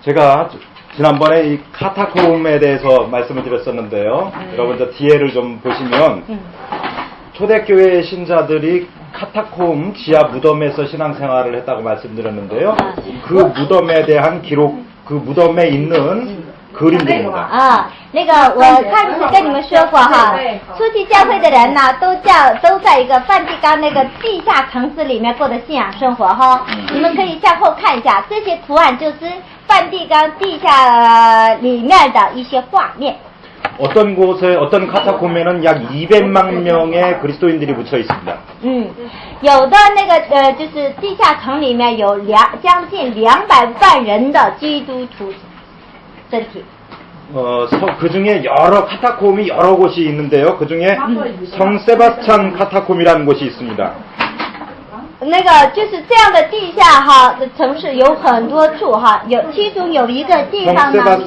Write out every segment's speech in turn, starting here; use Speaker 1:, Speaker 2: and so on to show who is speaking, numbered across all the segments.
Speaker 1: 제가 지난번에 이 카타콤에 대해서 말씀을 드렸었는데요. 여러분 저 뒤에를 좀 보시면 초대교회 신자들이 카타콤 지하 무덤에서 신앙생활을 했다고 말씀드렸는데요. 그 무덤에 대한 기록, 그 무덤에 있는 그림들입니다.
Speaker 2: 啊，那个我上次跟你们说过哈，初期教会的人呢，都在一个梵蒂冈那个地下城市里面过的信仰生活哈。你们可以向后看一下，这些图案就是梵蒂冈地下里面的一些画面。
Speaker 1: 어떤 곳에 어떤 카타콤에는 약 200만 명의 그리스도인들이 묻혀 있습니다.
Speaker 2: 有的那个就是地下城里面有将近200万人的基督徒身体。
Speaker 1: 그 중에 여러 카타콤이 여러 곳이 있는데요. 그 중에 성 세바스찬 카타콤이라는 곳이 있습니다.
Speaker 2: 那个就是这样的地下哈的城市有很多处哈，其中有一个地方呢，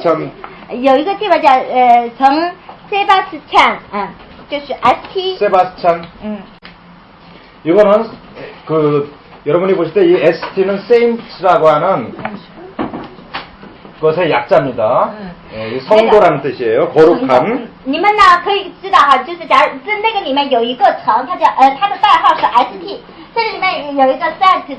Speaker 2: 有一个地方叫从 세바스찬， 就是 ST。
Speaker 1: 세바스찬. 이거는 그 여러분이 보실 때 이 ST는 saints라고 하는 것의 약자입니다. 성도라는 뜻이에요. 거룩한.
Speaker 2: 你们呢可以知道哈，就是假如那个里面有一个城，它叫它的代号是 ST， 这里面有一个saint，就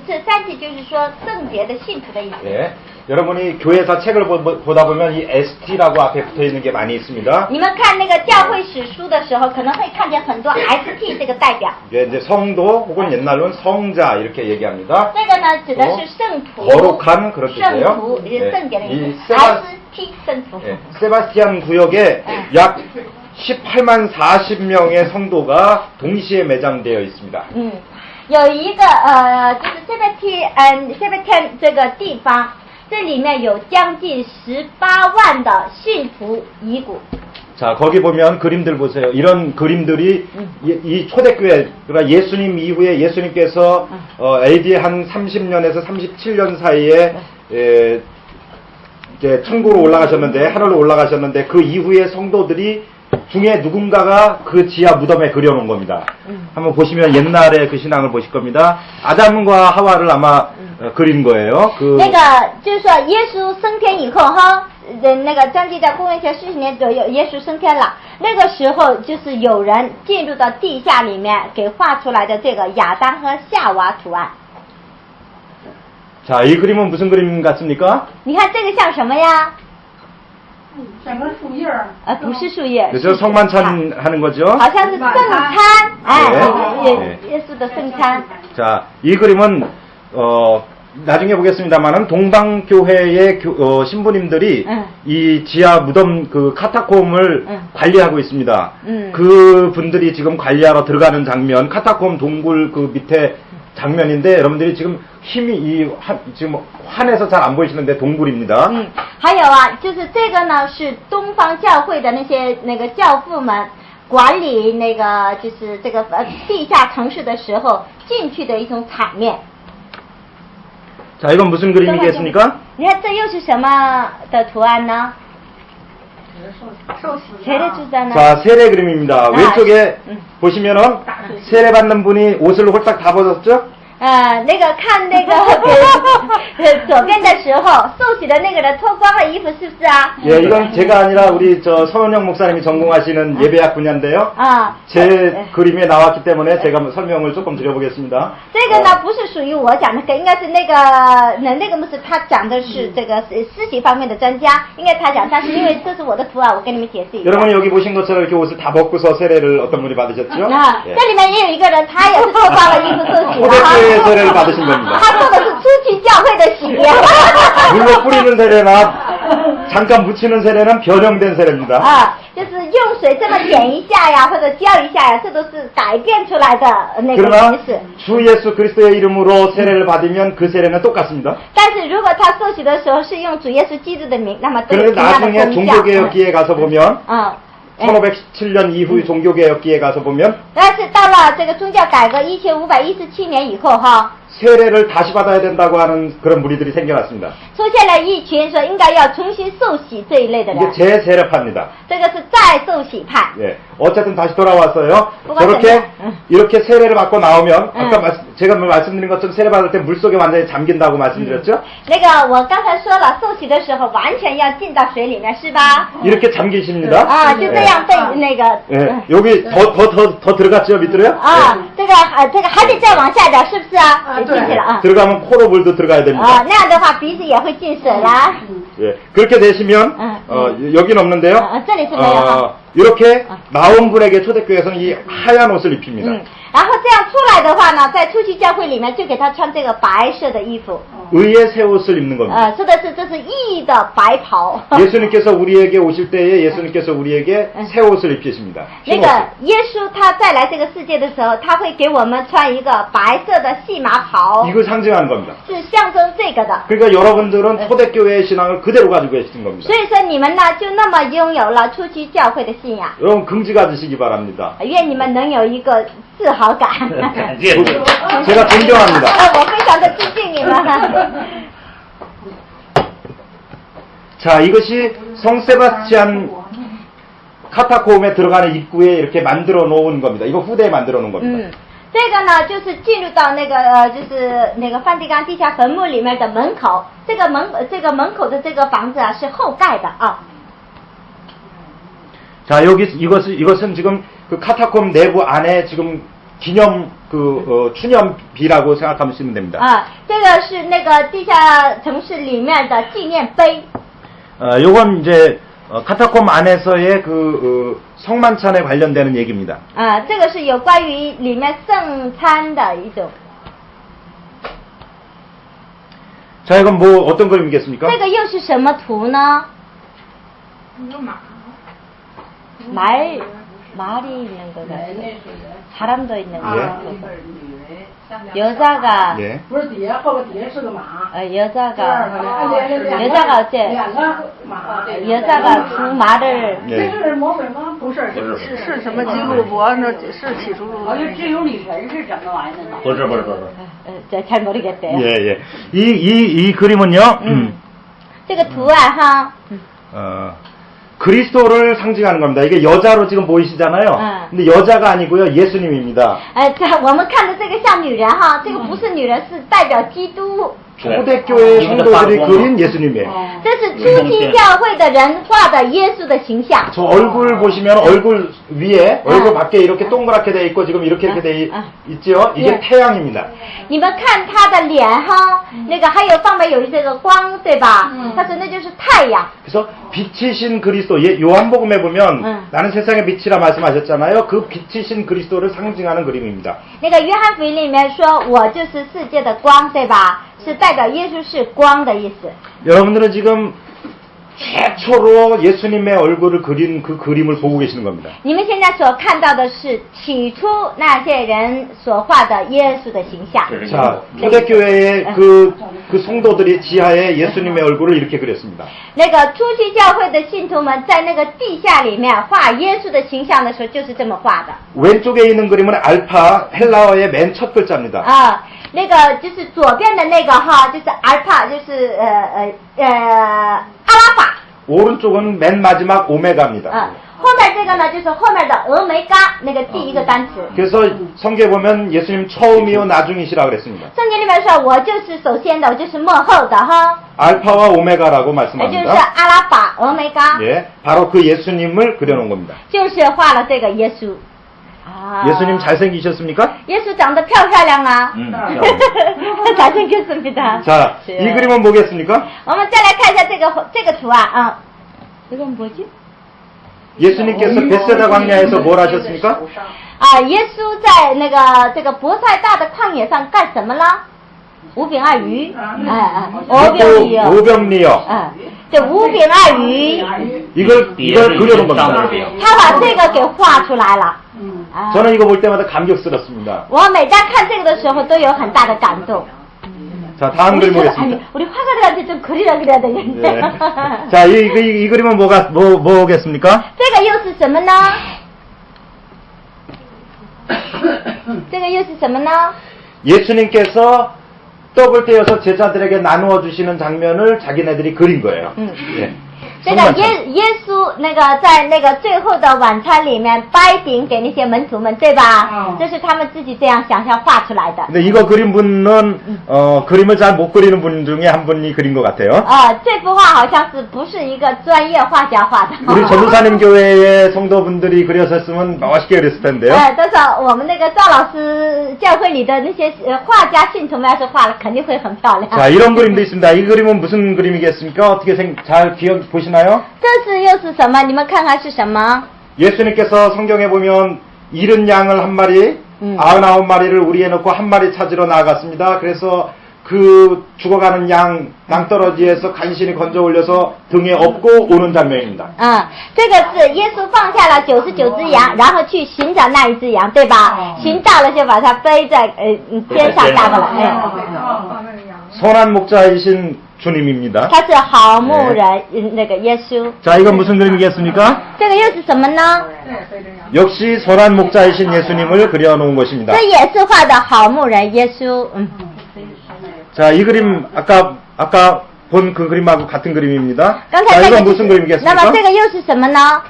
Speaker 2: 是说圣洁的信徒的意思。
Speaker 1: 예. 여러분이 교회사 책을 보다 보면 이 ST라고 앞에 붙어 있는 게 많이 있습니다.
Speaker 2: 你们看那个教会史书的时候，可能会看见很多 ST 这个代表。
Speaker 1: 이제 성도 혹은 옛날로는 성자 이렇게 얘기합니다.
Speaker 2: 这个呢指的是圣徒，
Speaker 1: 거룩한 그런 뜻이에요.
Speaker 2: 圣徒也圣洁的意思。 ST 圣徒。
Speaker 1: 세바스티안 구역에 약 18만 40명의 성도가 동시에 매장되어 있습니다.
Speaker 2: 有一个就是 Sebastian 这个地方。 这里面有将近18万的信徒遗骨。
Speaker 1: 자, 거기 보면 그림들 보세요. 이런 그림들이 이 초대교회, 그러니까 예수님 이후에 예수님께서 AD 한 30년에서 37년 사이에 이제 천국으로 올라가셨는데, 하늘로 올라가셨는데 그 이후에 성도들이 중에 누군가가 그 지하 무덤에 그려놓은 겁니다. 한번 보시면 옛날에 그 신앙을 보실 겁니다. 아담과 하와를 아마 그린 거예요.
Speaker 2: 那个就是说耶稣升天以后哈，那个将近在公元前40年左右，耶稣升天了。那个时候就是有人进入到地下里面给画出来的这个亚当和夏娃图案。
Speaker 1: 자, 이 그림은 무슨 그림 같습니까?
Speaker 2: 你看这个像什么呀？
Speaker 3: 像个树叶儿，
Speaker 2: 不是树叶。
Speaker 1: 그죠? 성만찬 하는 거죠?
Speaker 2: 好像是圣餐，耶稣的圣餐。
Speaker 1: 자, 이 그림은 나중에 보겠습니다만은 동방교회의 신부님들이 이 지하 무덤 그 카타콤을 관리하고 있습니다. 그 분들이 지금 관리하러 들어가는 장면, 카타콤 동굴 그 밑에 장면인데 여러분들이 지금 힘이 지금 환해서 잘 안 보이시는데 동굴입니다.
Speaker 2: 还有啊，就是这个呢是东方教会的那些那个教父们管理那个就是这个地下城市的时候进去的一种场面。
Speaker 1: 자, 이건 무슨 그림이겠습니까?
Speaker 2: 你看这又是什么的图案呢？ 세례 주잖아.
Speaker 1: 자, 세례 그림입니다. 왼쪽에 보시면은 세례 받는 분이 옷을 홀딱 다 벗었죠?
Speaker 2: 那个看那个左边的时候，受洗的那个人脱光了衣服，是不是啊？
Speaker 1: 예, 이건 제가 아니라 우리 저 서은영 목사님이 전공하시는 예배학 분야인데요. 제 그림에 나왔기 때문에 제가 설명을 조금 드려보겠습니다.
Speaker 2: 这个呢不是属于我讲的，应该是那个牧师他讲的是这个实习方面的专家，应该他讲，但是因为这是我的图案，我跟你们解释一下。
Speaker 1: 여러분이 여기 보신 것처럼 이렇게 옷을 다 벗고서 세례를 어떤 분이 받으셨죠?
Speaker 2: 这里面也有一个人，他也是脱光了衣服受洗了。
Speaker 1: 세례를 받으신 겁니다.
Speaker 2: 他做的是初期教会的洗。
Speaker 1: 물로 뿌리는 세례나 잠깐 묻히는 세례는 변형된 세례입니다.
Speaker 2: 就是用水这么点一下呀，或者浇一下呀，这都是改变出来的那个仪式。
Speaker 1: 주 예수 그리스도의 이름으로 세례를 받으면 그 세례는 똑같습니다.
Speaker 2: 但是如果他受洗的时候是用主耶稣基督的名，那么都有
Speaker 1: 그런데
Speaker 2: 同样的
Speaker 1: 나중에
Speaker 2: 功效。
Speaker 1: 종교개혁기에 가서 보면 1517년 이후 종교개혁기에 가서 보면
Speaker 2: 但是到了这个宗教改革1517年以后哈，
Speaker 1: 세례를 다시 받아야 된다고 하는 그런 무리들이 생겨났습니다.
Speaker 2: 出现了一群说应该要重新受洗这一类的
Speaker 1: 이게
Speaker 2: 人，
Speaker 1: 재세례파입니다.
Speaker 2: 这个是再受洗派。
Speaker 1: 예, 어쨌든 다시 돌아왔어요.
Speaker 2: 뭐가
Speaker 1: 저렇게
Speaker 2: 됐냐?
Speaker 1: 이렇게 세례를 받고 나오면 아까 제가 말씀드린 것처럼 세례 받을 때 물속에 완전히 잠긴다고 말씀드렸죠?
Speaker 2: 那个我刚才说了，受洗的时候完全要进到水里面，是吧？
Speaker 1: 이렇게 잠기십니다.
Speaker 2: 啊，就这样被那个，
Speaker 1: 예, 여기 더 들어갔죠, 밑으로요?
Speaker 2: 啊，这个还得再往下点，是不是啊？也进去了啊。
Speaker 1: 들어가면 코로 물도 들어가야 됩니다.
Speaker 2: 啊，那样的话鼻子也会进水啦。
Speaker 1: 예, 그렇게 되시면 여기는 없는데요.
Speaker 2: 这里是没有啊。
Speaker 1: 이렇게 나온 분에게 초대교회에서는 이 하얀 옷을 입힙니다.
Speaker 2: 然后这样出来的话呢，在初期教会里面就给他穿这个白色的衣服。
Speaker 1: 의의 새 옷을 입는 겁니다.
Speaker 2: 说的是这是义的白袍。
Speaker 1: 예수님께서 우리에게 오실 때에 예수님께서 우리에게 새 옷을 입히십니다.
Speaker 2: 那个耶稣他再来这个世界的时候，他会给我们穿一个白色的细麻袍，
Speaker 1: 이걸 상징하는 겁니다.
Speaker 2: 是象征这个的。
Speaker 1: 그러니까 여러분들은 초대교회의 신앙을 그대로 가지고 계신 겁니다.
Speaker 2: 所以说你们呢就那么拥有了初期教会的信仰，
Speaker 1: 여러분 긍지 가지시기 바랍니다.
Speaker 2: 愿你们能有一个自豪感。
Speaker 1: 제가 존경합니다.
Speaker 2: 我非常的致敬你们。
Speaker 1: 자, 이것이 성 세바스찬 카타콤에 들어가는 입구에 이렇게 만들어 놓은 겁니다. 이거 후대에 만들어 놓은 겁니다.
Speaker 2: 这个呢，就是进入到那个就是那个梵蒂冈地下坟墓里面的门口。这个门口的这个房子啊，是后盖的啊。
Speaker 1: 자, 이것은 지금 그 카타콤 내부 안에 지금 기념 추념비라고 생각하시면 됩니다.
Speaker 2: 啊，这个是那个地下城市里面的纪念碑。
Speaker 1: 요건 이제 카타콤 안에서의 성만찬에 관련되는 얘기입니다.
Speaker 2: 啊，这个是有关于里面圣餐的一种。
Speaker 1: 자, 이건 뭐 어떤 그림이겠습니까?
Speaker 2: 这个又是什么图呢？ 말이 있는 거 같아요. 사람도 있는 거 같아요. 여자가
Speaker 1: 예.
Speaker 3: 不是底下后边底下是个马，
Speaker 2: 여자가
Speaker 3: 两
Speaker 2: 여자가 어째
Speaker 3: 个马，
Speaker 2: 여자가 두 말을
Speaker 3: 这
Speaker 1: 예.
Speaker 3: 是魔鬼吗？不是，
Speaker 4: 是什么基督伯？那是启示录。
Speaker 5: 好像只有女神是怎么玩的呢？
Speaker 1: 不是。
Speaker 2: 잘 모르겠대요.
Speaker 1: 예. 이 그림은요.
Speaker 2: 这个图案哈，
Speaker 1: 그리스도를 상징하는 겁니다. 이게 여자로 지금 보이시잖아요. 근데 여자가 아니고요. 예수님입니다.
Speaker 2: 我们看的这个像女人哈，这个不是女人，是代表基督。
Speaker 1: 초대교회 성도들이 그린 예수님이에요.
Speaker 2: 这是初期教会的人画的耶稣的形象。
Speaker 1: 저 얼굴 보시면 얼굴 위에 얼굴 밖에 이렇게 동그랗게 돼 있고 지금 이렇게 돼 있죠. 이게 태양입니다.
Speaker 2: 你们看他的脸哈，那个还有上面有这个光，对吧？他说那就是太阳。
Speaker 1: 그래서 빛이신 그리스도, 요한복음에 보면 나는 세상의 빛이라 말씀하셨잖아요. 그 빛이신 그리스도를 상징하는 그림입니다.
Speaker 2: 那个约翰福音里面说，我就是世界的光，对吧？是代表耶稣是光的意思。
Speaker 1: 여러분들은 지금 최초로 예수님의 얼굴을 그린 그 그림을 보고 계시는 겁니다.
Speaker 2: 你们现在所看到的是起初那些人所画的耶稣的形象。
Speaker 1: 자, 초대교회의 그 성도들이 지하에 예수님의 얼굴을 이렇게 그렸습니다.
Speaker 2: 那个初期教会的信徒们在那个地下里面画耶稣的形象的时候，就是这么画的。
Speaker 1: 왼쪽에 있는 그림은 알파, 헬라어의 맨 첫 글자입니다.
Speaker 2: 啊，那个就是左边的那个哈，就是阿尔法，就是阿拉法。
Speaker 1: 오른쪽은 맨 마지막 오메가입니다.
Speaker 2: 后面这个呢，就是后面的俄梅嘎那个第一个单词。
Speaker 1: 그래서 성경에 보면 예수님 처음이요 나중이시라 그랬습니다.
Speaker 2: 圣经里面说，我就是首先的，我就是幕后的哈。
Speaker 1: 알파와 오메가라고
Speaker 2: 也就是
Speaker 1: 말씀합니다.
Speaker 2: 阿拉法、俄梅嘎，
Speaker 1: 예, 바로 그 예수님을 그려놓은 겁니다.
Speaker 2: 就是画了这个耶稣。啊，
Speaker 1: 예수님 잘생기셨습니까?
Speaker 2: 耶稣长得漂亮啊。잘생겼습니다.
Speaker 1: 자, 이 그림은 뭐겠습니까?
Speaker 2: 我们再来看一下这个图案啊。这个뭐지？
Speaker 1: 예수님께서 베세다 광야에서 뭘 하셨습니까?
Speaker 2: 啊，耶稣在那个这个伯赛大的旷野上干什么了？五饼二鱼，
Speaker 1: 오병리요.
Speaker 2: 这五饼二鱼，
Speaker 1: 이걸 그려놓은 겁니다.
Speaker 2: 他把这个给画出来了。
Speaker 1: 저는 이거 볼 때마다 감격스럽습니다.
Speaker 2: 我每当看这个的时候都有很大的感动。
Speaker 1: 자, 다음 그림 보겠습니다.
Speaker 2: 우리 화가들한테 좀 그리라 그래야 되겠네.
Speaker 1: 네. 자, 이 그림은 뭐겠습니까?
Speaker 2: 这个又是什么呢？这个又是什么呢？
Speaker 1: 예수님께서 떡을 떼어서 제자들에게 나누어 주시는 장면을 자기네들이 그린 거예요. 예.
Speaker 2: 这个耶稣那个在那个最后的晚餐里面掰饼给那些门徒们，对吧？这是他们自己这样想象画出来的。
Speaker 1: 근데 이거 그린 분은 그림을 잘 못 그리는 분 중에 한 분이 그린 것 같아요.
Speaker 2: 这幅画好像是不是一个专业画家画的？
Speaker 1: 우리 전도사님 교회의 성도분들이 그렸었으면 멋있게 그렸을 텐데요.
Speaker 2: 但是我们那个赵老师教会里的那些画家信徒们要是画了，肯定会很漂亮。
Speaker 1: 자, 이런 그림도 있습니다. 이 그림은 무슨 그림이겠습니까? 어떻게 잘 기억 보시나요?
Speaker 2: 这是又是什么？你们看看是什么？
Speaker 1: 예수님께서 성경에 보면 잃은 양을 한 마리, 99마리를 우리에 넣고 한 마리 찾으러 나아갔습니다. 그래서 그 죽어가는 양 낭떠러지에서 간신히 건져 올려서 등에 업고 오는 장면입니다.
Speaker 2: 这个是耶稣放下了99只羊，然后去寻找那一只羊，对吧？寻到了就把它背在肩上带过来。
Speaker 1: 선한 목자이신 주님입니다.
Speaker 2: 他是好牧人，那个耶稣。
Speaker 1: 자, 이건 무슨 그림이겠습니까?
Speaker 2: 这个又是什么呢？
Speaker 1: 역시 선한 목자이신 예수님을 그려놓은 것입니다.
Speaker 2: 这也是画的好牧人耶稣。
Speaker 1: 자, 이 그림 아까 본 그 그림하고 같은 그림입니다.
Speaker 2: 刚才
Speaker 1: 자,
Speaker 2: 那
Speaker 1: 이건
Speaker 2: 个
Speaker 1: 무슨
Speaker 2: 那么
Speaker 1: 그림이겠습니까?
Speaker 2: 这个又是什么呢？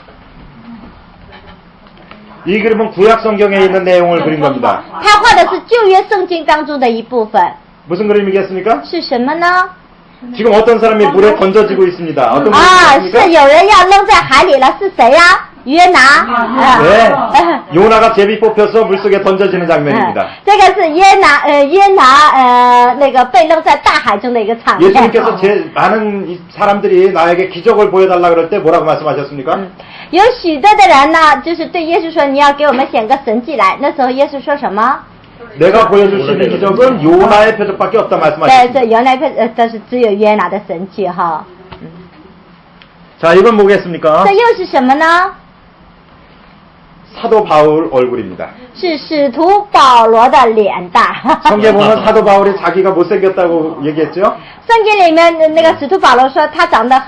Speaker 1: 이 그림은 구약 성경에 있는 내용을 그린 겁니다.
Speaker 2: 他画的是旧约圣经当中的一部分，
Speaker 1: 무슨 그림이겠습니까?
Speaker 2: 是什么呢？
Speaker 1: 지금 어떤 사람이 물에 던져지고 있습니다. 어떤
Speaker 2: 是
Speaker 1: 그림이겠습니까?
Speaker 2: 有人要扔在海里了，是谁呀？约拿。
Speaker 1: 네, 요나가 제비 뽑혀서 물속에 던져지는 장면입니다.
Speaker 2: 这个是约拿那个被扔在大海中的一个场面。
Speaker 1: 예수님께서 많은 사람들이 나에게 기적을 보여달라 그럴 때 뭐라고 말씀하셨습니까?
Speaker 2: 有许多的人呢，就是对耶稣说：“你要给我们显个神迹来。”那时候耶稣说什么？
Speaker 1: 내가 보여줄 수 있는 기적은 요나의 표적밖에 없다
Speaker 2: 对，
Speaker 1: 말씀하셨습니다.
Speaker 2: 这原来这是只有约拿的神迹哈。
Speaker 1: 자, 이건 뭐겠습니까?
Speaker 2: 这又是什么呢？
Speaker 1: 사도 바울 얼굴입니다.
Speaker 2: 是使徒保罗的脸蛋。
Speaker 1: 성경에 보면 사도 바울이 자기가 못생겼다고 얘기했죠?
Speaker 2: 圣经里面的那个使徒保罗说他长得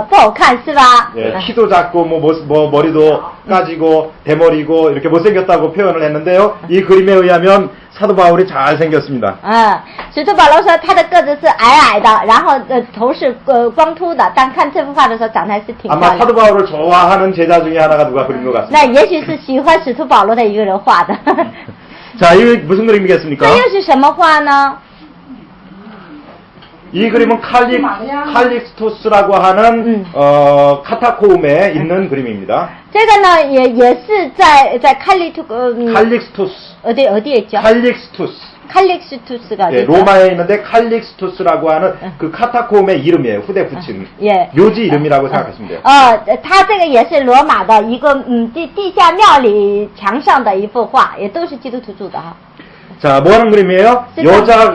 Speaker 2: 不好看，是吧？
Speaker 1: 예, 키도 작고 뭐 머리도 까지고 대머리고 이렇게 못생겼다고 표현을 했는데요. 이 그림에 의하면 사도 바울이 잘생겼습니다.
Speaker 2: 使徒保罗说他的个子是矮矮的，然后头是光秃的，但看这幅画的时候长得还是挺漂
Speaker 1: 아마
Speaker 2: 亮。
Speaker 1: 사도 바울을 좋아하는 제자 중에 하나가 누가 그린 것 같습니다.
Speaker 2: 那也许是喜欢使徒保罗的一个人画的。
Speaker 1: 자, 이 무슨 그림이겠습니까?
Speaker 2: 这又是什么画呢？
Speaker 1: 이 그림은 칼릭스토스라고 하는 카타콤에 있는 그림입니다.
Speaker 2: 这个呢也是在
Speaker 1: 칼릭스토스.
Speaker 2: 어디였죠? 칼릭스투스가
Speaker 1: 예, 로마에 있는데 칼릭스토스라고 하는 그 카타콤의 이름이에요. 후대 붙인
Speaker 2: 예.
Speaker 1: 묘지 이름이라고 생각하시면 돼요.
Speaker 2: 它这个也是罗马的一个地下庙里墙上的一幅画，也都是基督徒住的哈。
Speaker 1: 자, 뭐 하는 그림이에요?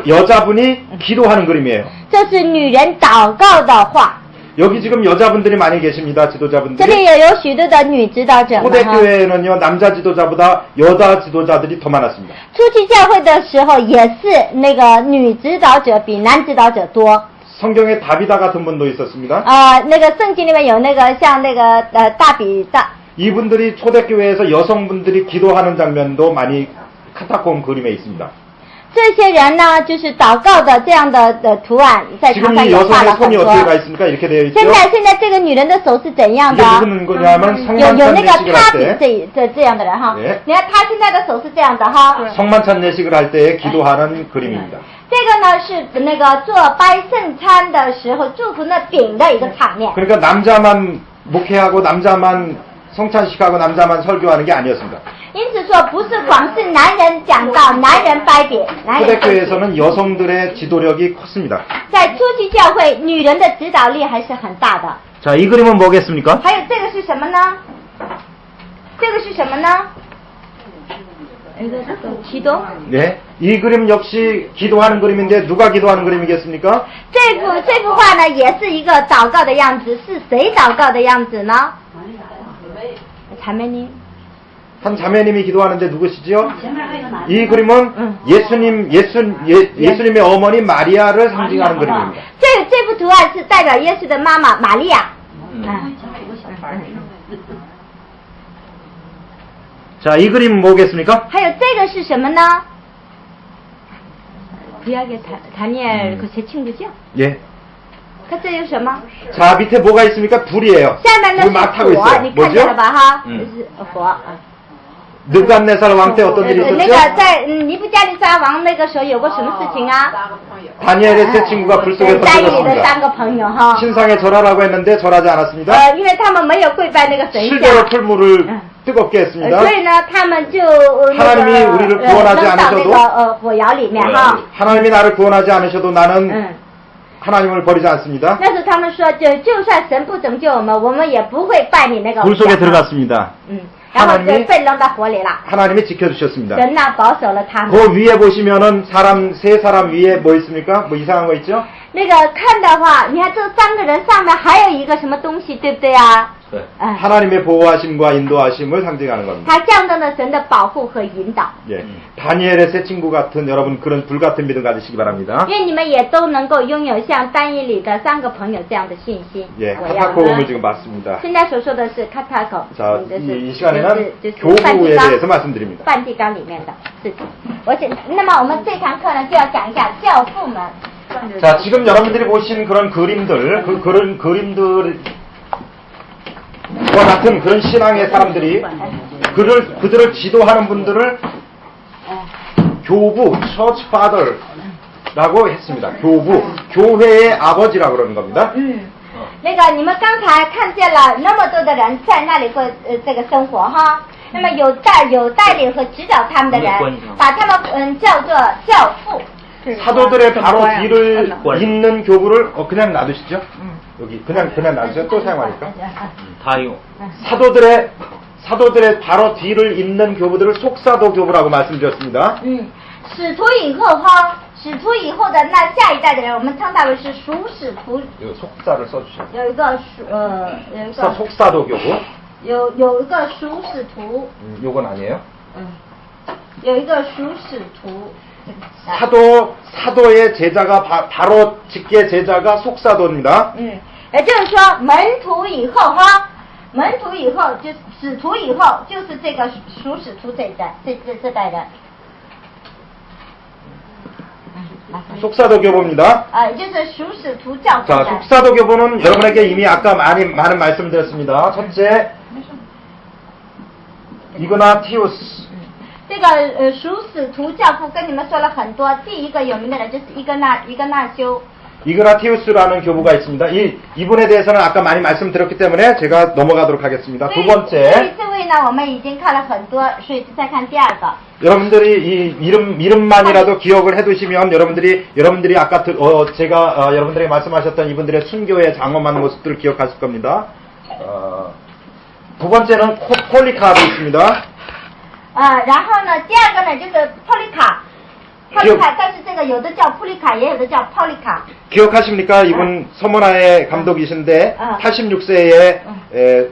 Speaker 1: 여자분이 기도하는 그림이에요.
Speaker 2: 这是女人祷告的画。
Speaker 1: 여기 지금 여자분들이 많이 계십니다.
Speaker 2: 这里
Speaker 1: 지도자분들이.
Speaker 2: 也有许多的女指导者们哈。
Speaker 1: 초대교회는요, 남자 지도자보다 여자 지도자들이 더 많았습니다.
Speaker 2: 初期教会的时候也是那个女指导者比男指导者多。
Speaker 1: 성경에 다비다 같은 분도 있었습니다.
Speaker 2: 那个圣经里面有那个像那个大比大。
Speaker 1: 이분들이 초대교회에서 여성분들이 기도하는 장면도 많이 카타콤 그림에 있습니다.
Speaker 2: 这些人呢，就是祷告的这样的图案，在墙
Speaker 1: 지금
Speaker 2: 上
Speaker 1: 이
Speaker 2: 也画了
Speaker 1: 여성의
Speaker 2: 很
Speaker 1: 손이
Speaker 2: 多。
Speaker 1: 어떻게 가 있습니까? 이렇게 되어 있죠.
Speaker 2: 现在这个女人的手是怎样
Speaker 1: 이게
Speaker 2: 的？
Speaker 1: 무슨 거냐면
Speaker 2: 有
Speaker 1: 성만찬
Speaker 2: 那个
Speaker 1: 예식을
Speaker 2: 她
Speaker 1: 할
Speaker 2: 比
Speaker 1: 때
Speaker 2: 这样的人哈。
Speaker 1: 네
Speaker 2: 你看她现在的手是这样的哈。
Speaker 1: 성만찬 예식을 할 때 기도하는 그림입니다.
Speaker 2: 这个呢是那个做掰圣餐的时候祝福那饼的一个场面。
Speaker 1: 그러니까 남자만 목회하고 남자만 성찬식하고 남자만 설교하는 게 아니었습니다.
Speaker 2: 因此说，不是光是男人讲道，男人掰饼，男人。
Speaker 1: 초대교회에서는 여성들의 지도력이 컸습니다.
Speaker 2: 在初期教会，女人的指导力还是很大的。
Speaker 1: 자, 이 그림은 뭐겠습니까?
Speaker 2: 还有这个是什么呢？这个是什么呢？기도。
Speaker 1: 네, 이 그림 역시 기도하는 그림인데 누가 기도하는 그림이겠습니까?
Speaker 2: 这幅画呢，也是一个祷告的样子，是谁祷告的样子呢？자매님。
Speaker 1: 한 자매님이 기도하는데 누구시지요? 이 그림은 예수님의 어머니 마리아를 상징하는 그림입니다.
Speaker 2: 这幅图案是代表耶稣的妈妈玛利亚。
Speaker 1: 자, 이 그림 뭐겠습니까?
Speaker 2: 还有这个是什么呢？ 구약의 다니엘 그 제 친구죠?
Speaker 1: 예.
Speaker 2: 他这有什么？
Speaker 1: 자, 밑에 뭐가 있습니까? 불이에요.
Speaker 2: 下面呢
Speaker 1: 불 막
Speaker 2: 是
Speaker 1: 타고
Speaker 2: 火，
Speaker 1: 있어요.
Speaker 2: 你看见了
Speaker 1: 뭐죠?
Speaker 2: 吧哈？
Speaker 1: 嗯。
Speaker 2: 是火。
Speaker 1: 느부갓네살 왕 때 어떤 일이
Speaker 2: 那
Speaker 1: 있었죠?
Speaker 2: 个在尼布加利沙王那个时候有过什么事情啊？
Speaker 1: 다니엘의 세 친구가 불 속에
Speaker 2: 在里的
Speaker 1: 던져졌습니다.
Speaker 2: 3个朋友哈，
Speaker 1: 신상에 절하라고 했는데 절하지 않았습니다.
Speaker 2: 因为他们没有跪拜那个神
Speaker 1: 실제로
Speaker 2: 像，
Speaker 1: 풀물을 뜨겁게 했습니다.
Speaker 2: 所以呢，他们就那
Speaker 1: 하나님이 우리를
Speaker 2: 个
Speaker 1: 구원하지
Speaker 2: 扔到那
Speaker 1: 않으셔도
Speaker 2: 个火窑里面哈。
Speaker 1: 하나님이 나를 구원하지 않으셔도 나는
Speaker 2: 嗯，
Speaker 1: 하나님을 버리지 않습니다.
Speaker 2: 但是他们说，就算神不拯救我们，我们也不会拜你那个偶
Speaker 1: 불 속에
Speaker 2: 像。
Speaker 1: 들어갔습니다.
Speaker 2: 嗯，然后
Speaker 1: 하나님이
Speaker 2: 就被扔到火里了。
Speaker 1: 하나님이 지켜주셨습니다.
Speaker 2: 神呐保守了他们。
Speaker 1: 그 위에 보시면은 세 사람 위에 뭐 있습니까? 뭐 이상한 거 있죠?
Speaker 2: 那个看的话，你看这3个人上面还有一个什么东西，对不对啊？
Speaker 1: 네.
Speaker 2: 嗯，
Speaker 1: 하나님의 보호하심과 인도하심을 상징하는 겁니다.
Speaker 2: 它象征了神的保护和引导。
Speaker 1: 예. 다니엘의 새 친구 같은 여러분 그런 불 같은 믿음 가지시기 바랍니다.
Speaker 2: 愿你们也都能够拥有像单一里的3个朋友这样的信心。
Speaker 1: 예,
Speaker 2: 我要
Speaker 1: 카타콤을 지금 봤습니다.
Speaker 2: 现在所说的是 Katako，
Speaker 1: 자,
Speaker 2: 就是
Speaker 1: 이 시간에는
Speaker 2: 就是梵蒂
Speaker 1: 교부에
Speaker 2: 冈
Speaker 1: 대해서 말씀드립니다.
Speaker 2: 梵蒂冈里面的事情。那么我们这堂课呢，就要讲一下教父们。
Speaker 1: 자, 지금 여러분들이 보신 그런 그림들, 그런 그림들과 같은 그런 신앙의 사람들이 그들을 지도하는 분들을 교부, church father라고 했습니다. 교부, 교회의 아버지라고 그러는 겁니다.
Speaker 2: 那个你们刚才看见了那么多的人在那里过这个生活哈，那么有带领和指导他们的人，把他们叫做教父。
Speaker 1: 사도들의 바로 뒤를 잇는 교부를 그냥 놔두시죠. 여기 그냥 놔두세요. 또 사용하니까.
Speaker 6: 다요.
Speaker 1: 사도들의 바로 뒤를 잇는 교부들을 속사도 교부라고 말씀드렸습니다.
Speaker 2: 使徒以后哈，使徒以后的那下一代的人，我们称他为是属使徒。
Speaker 1: 이거 속사를 써주셔요.
Speaker 2: 有一个
Speaker 1: 속사도 교부.
Speaker 2: 有一个属使徒。
Speaker 1: 요건 아니에요.
Speaker 2: 有一个属使徒。
Speaker 1: 사도의 제자가 바로 직계 제자가 속사도입니다.
Speaker 2: 也就是说门徒以后哈，门徒以后就使徒以后就是这个属使徒这一代这代人。
Speaker 1: 속사도 교부입니다.
Speaker 2: 也就是属使徒教父
Speaker 1: 자,
Speaker 2: 的。
Speaker 1: 속사도 교부는 여러분에게 이미 아까 많은 말씀을 드렸습니다. 첫째, 이그나티우스.
Speaker 2: 这个属使徒教父跟你们说了很多，第一个有名的人就是伊格纳修。
Speaker 1: 이그나티우스라는 교부가 있습니다. 이분에 대해서는 아까 많이 말씀드렸기 때문에 제가 넘어가도록 하겠습니다. 두
Speaker 2: 对
Speaker 1: 번째,
Speaker 2: 这位呢，我们已经看了很多，所以再看第二个。
Speaker 1: 여러분들이 이 이름만이라도 기억을 해두시면 여러분들이 아까 제가 여러분들에게 말씀하셨던 이분들의 순교의 장엄한 모습들을 기억하실 겁니다. 두 번째는 폴리카도 있습니다.
Speaker 2: 然后呢，第二个呢就是普利卡，但是这个有的叫普利卡，也有的叫普利卡。
Speaker 1: 기억하십니까? 이분 서머나의 감독이신데 86세에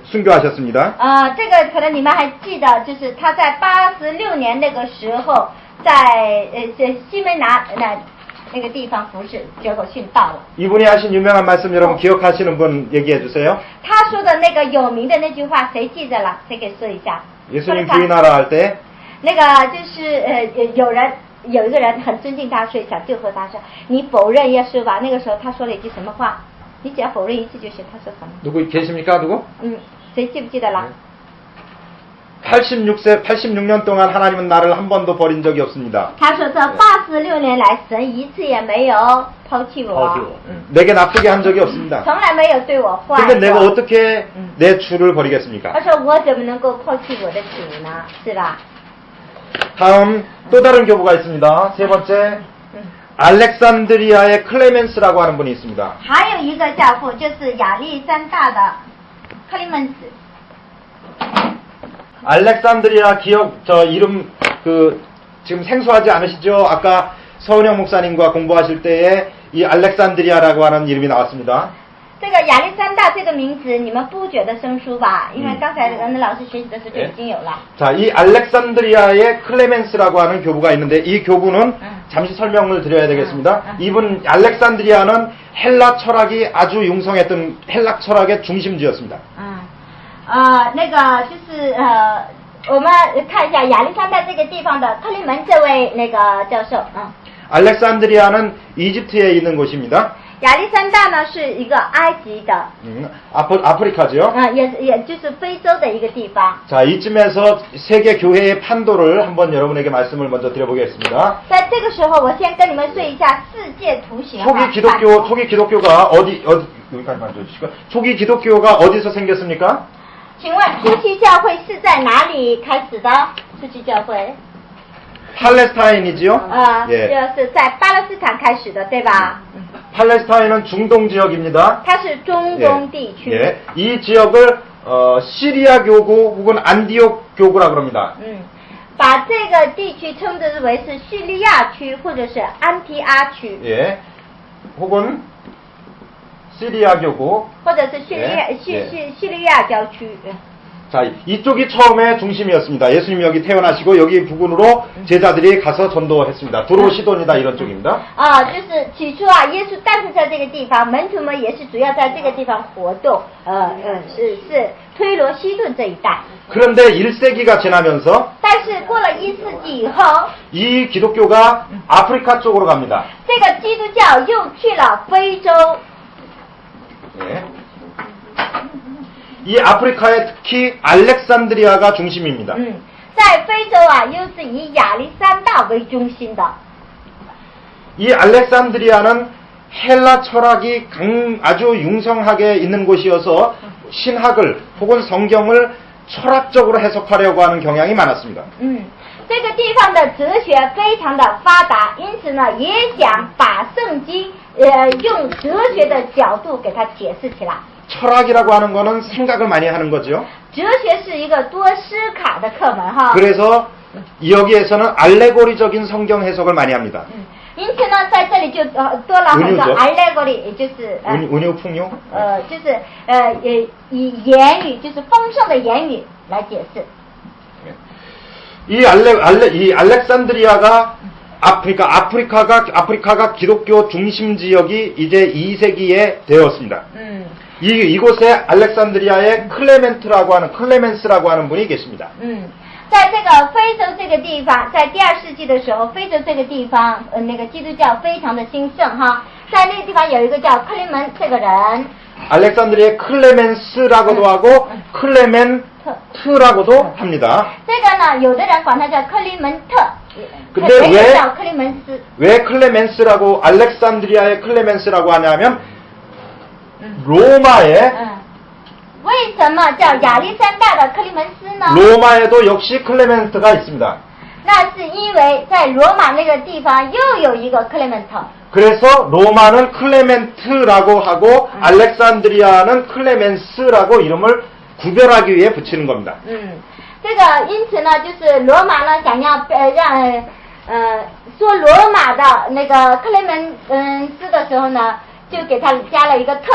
Speaker 1: 순교하셨습니다.
Speaker 2: 这个可能你们还记得，就是他在86年那个时候，在西门拿那个地方服侍，结果殉道了。
Speaker 1: 이분이 하신 유명한 말씀 여러분 기억하시는 분 얘기해 주세요.
Speaker 2: 他说的那个有名的那句话，谁记得了？谁给说一下？
Speaker 1: 예수님 부인하라 할 때
Speaker 2: 那个就是有一个人很尊敬他，所以想就和他说：“你否认耶稣吧。”那个时候他说了一句什么话？你只要否认一次就行。他说什么？
Speaker 1: 누구 계십니까? 누구?
Speaker 2: 谁记不记得了？
Speaker 1: 86년 동안 하나님은 나를 한 번도 버린 적이 없습니다.
Speaker 2: 他说这86年来，神一次也没有抛弃我，
Speaker 1: 내게 나쁘게 한 적이 없습니다.
Speaker 2: 从来没有对我坏
Speaker 1: 근데 내가
Speaker 2: 过。
Speaker 1: 어떻게 내 주를 버리겠습니까?
Speaker 2: 他说我怎么能够抛弃我的主呢？是吧？
Speaker 1: 다음 또 다른 교부가 있습니다. 세 번째, 알렉산드리아의 클레멘스라고 하는 분이 있습니다.
Speaker 2: 还有一个教父就是亚历山大的克利门斯。
Speaker 1: 알렉산드리아 이름 지금 생소하지 않으시죠? 아까 서은영 목사님과 공부하실 때에 이 알렉산드리아라고 하는 이름이 나왔습니다.
Speaker 2: 这个亚历山大这个名字你们不觉得生疏吧？因为刚才老师学习的时候就已经有了。
Speaker 1: 자, 이 알렉산드리아의 클레멘스라고 하는 교부가 있는데 이 교부는 잠시 설명을 드려야 되겠습니다. 이분 알렉산드리아는 헬라 철학이 아주 융성했던 헬라 철학의 중심지였습니다.
Speaker 2: 那个就是我们看一下亚历山大这个地方的克利门这位那个教授。
Speaker 1: 알렉산드리아는 이집트에 있는 곳입니다.
Speaker 2: 亚历山大呢是一个埃及的，
Speaker 1: 아프리카죠.
Speaker 2: 也就是非洲的一个地方。
Speaker 1: 자, 이쯤에서 세계 교회의 판도를 한번 여러분에게 말씀을 먼저 드려보겠습니다.
Speaker 2: 在这个时候，我先跟你们说一下世界图形。
Speaker 1: 초기 기독교가 여기까지 만져주시고, 초기 기독교가 어디서 생겼습니까?
Speaker 2: 请问初期教会是在哪里开始的？初期教会，
Speaker 1: 팔레스타인이지요?
Speaker 2: 就是在巴勒斯坦开始的，对吧？
Speaker 1: 팔레스타인은 중동 지역입니다.
Speaker 2: 它是中东地区。
Speaker 1: 예. 이 지역을 시리아 교구 혹은 안디옥 교구라 그럽니다.
Speaker 2: 把这个地区称之为是叙利亚区或者是安提阿区，
Speaker 1: 예. 혹은 시리아 교구.
Speaker 2: 或者是叙利亚郊区。
Speaker 1: 자, 이쪽이 처음에 중심이었습니다. 예수님이 여기 태어나시고 여기 부근으로 제자들이 가서 전도했습니다. 두로 시돈이다 이런 쪽입니다.
Speaker 2: 就是起初啊，耶稣诞生在这个地方，门徒们也是主要在这个地方活动，是推罗西顿这一带。
Speaker 1: 그런데 1세기가 지나면서
Speaker 2: 但是过了1世纪以后，
Speaker 1: 이 기독교가 아프리카 쪽으로 갑니다.
Speaker 2: 这个基督教又去了非洲。
Speaker 1: 예. 이 아프리카에 특히 알렉산드리아가 중심입니다.
Speaker 2: 在非洲啊，又是以亚历山大为中心的。
Speaker 1: 이 알렉산드리아는 헬라 철학이 아주 융성하게 있는 곳이어서 신학을 혹은 성경을 철학적으로 해석하려고 하는 경향이 많았습니다.
Speaker 2: 这个地方的哲学非常的发达，因此呢，也想把圣经用哲学的角度给它解释起来。
Speaker 1: 철학이라고 하는 거는 생각을 많이 하는 거죠.
Speaker 2: 哲学是一个多思考的课门哈。
Speaker 1: 그래서 여기에서는 알레고리적인 성경 해석을 많이 합니다.
Speaker 2: 因此呢，在这里就多了很多 allegory， 也就是
Speaker 1: 운유풍요.
Speaker 2: 就是以言语，就是丰盛的言语来解释。
Speaker 1: 이 알렉산드리아가 아프리카가 기독교 중심 지역이 이제 2세기에 되었습니다. 이곳에 알렉산드리아의 클레멘스라고 하는 분이 계십니다.
Speaker 2: 在这个非洲这个地方，在第2世纪的时候，非洲这个地方，那个基督教非常的兴盛哈。在那个地方有一个叫克利门这个人。
Speaker 1: 알렉산드리아의 클레멘스라고도 하고 클레멘트라고도 합니다.
Speaker 2: 这个呢，有的人管它叫克利门特，
Speaker 1: 근데
Speaker 2: 也叫克利门斯。
Speaker 1: 왜 클레멘스라고 알렉산드리아의 클레멘스라고 하냐면 로마에
Speaker 2: 为什么叫亚历山大的克利门斯呢？
Speaker 1: 로마에도 역시 클레멘트가 있습니다.
Speaker 2: 那是因为在罗马那个地方又有一个克利门特。
Speaker 1: 그래서 로마는 클레멘트라고 하고 알렉산드리아는 클레멘스라고 이름을 구별하기 위해 붙이는 겁니다.
Speaker 2: 这个因此呢，就是罗马呢想要让说罗马的那个克雷门斯的时候呢，就给他加了一个特，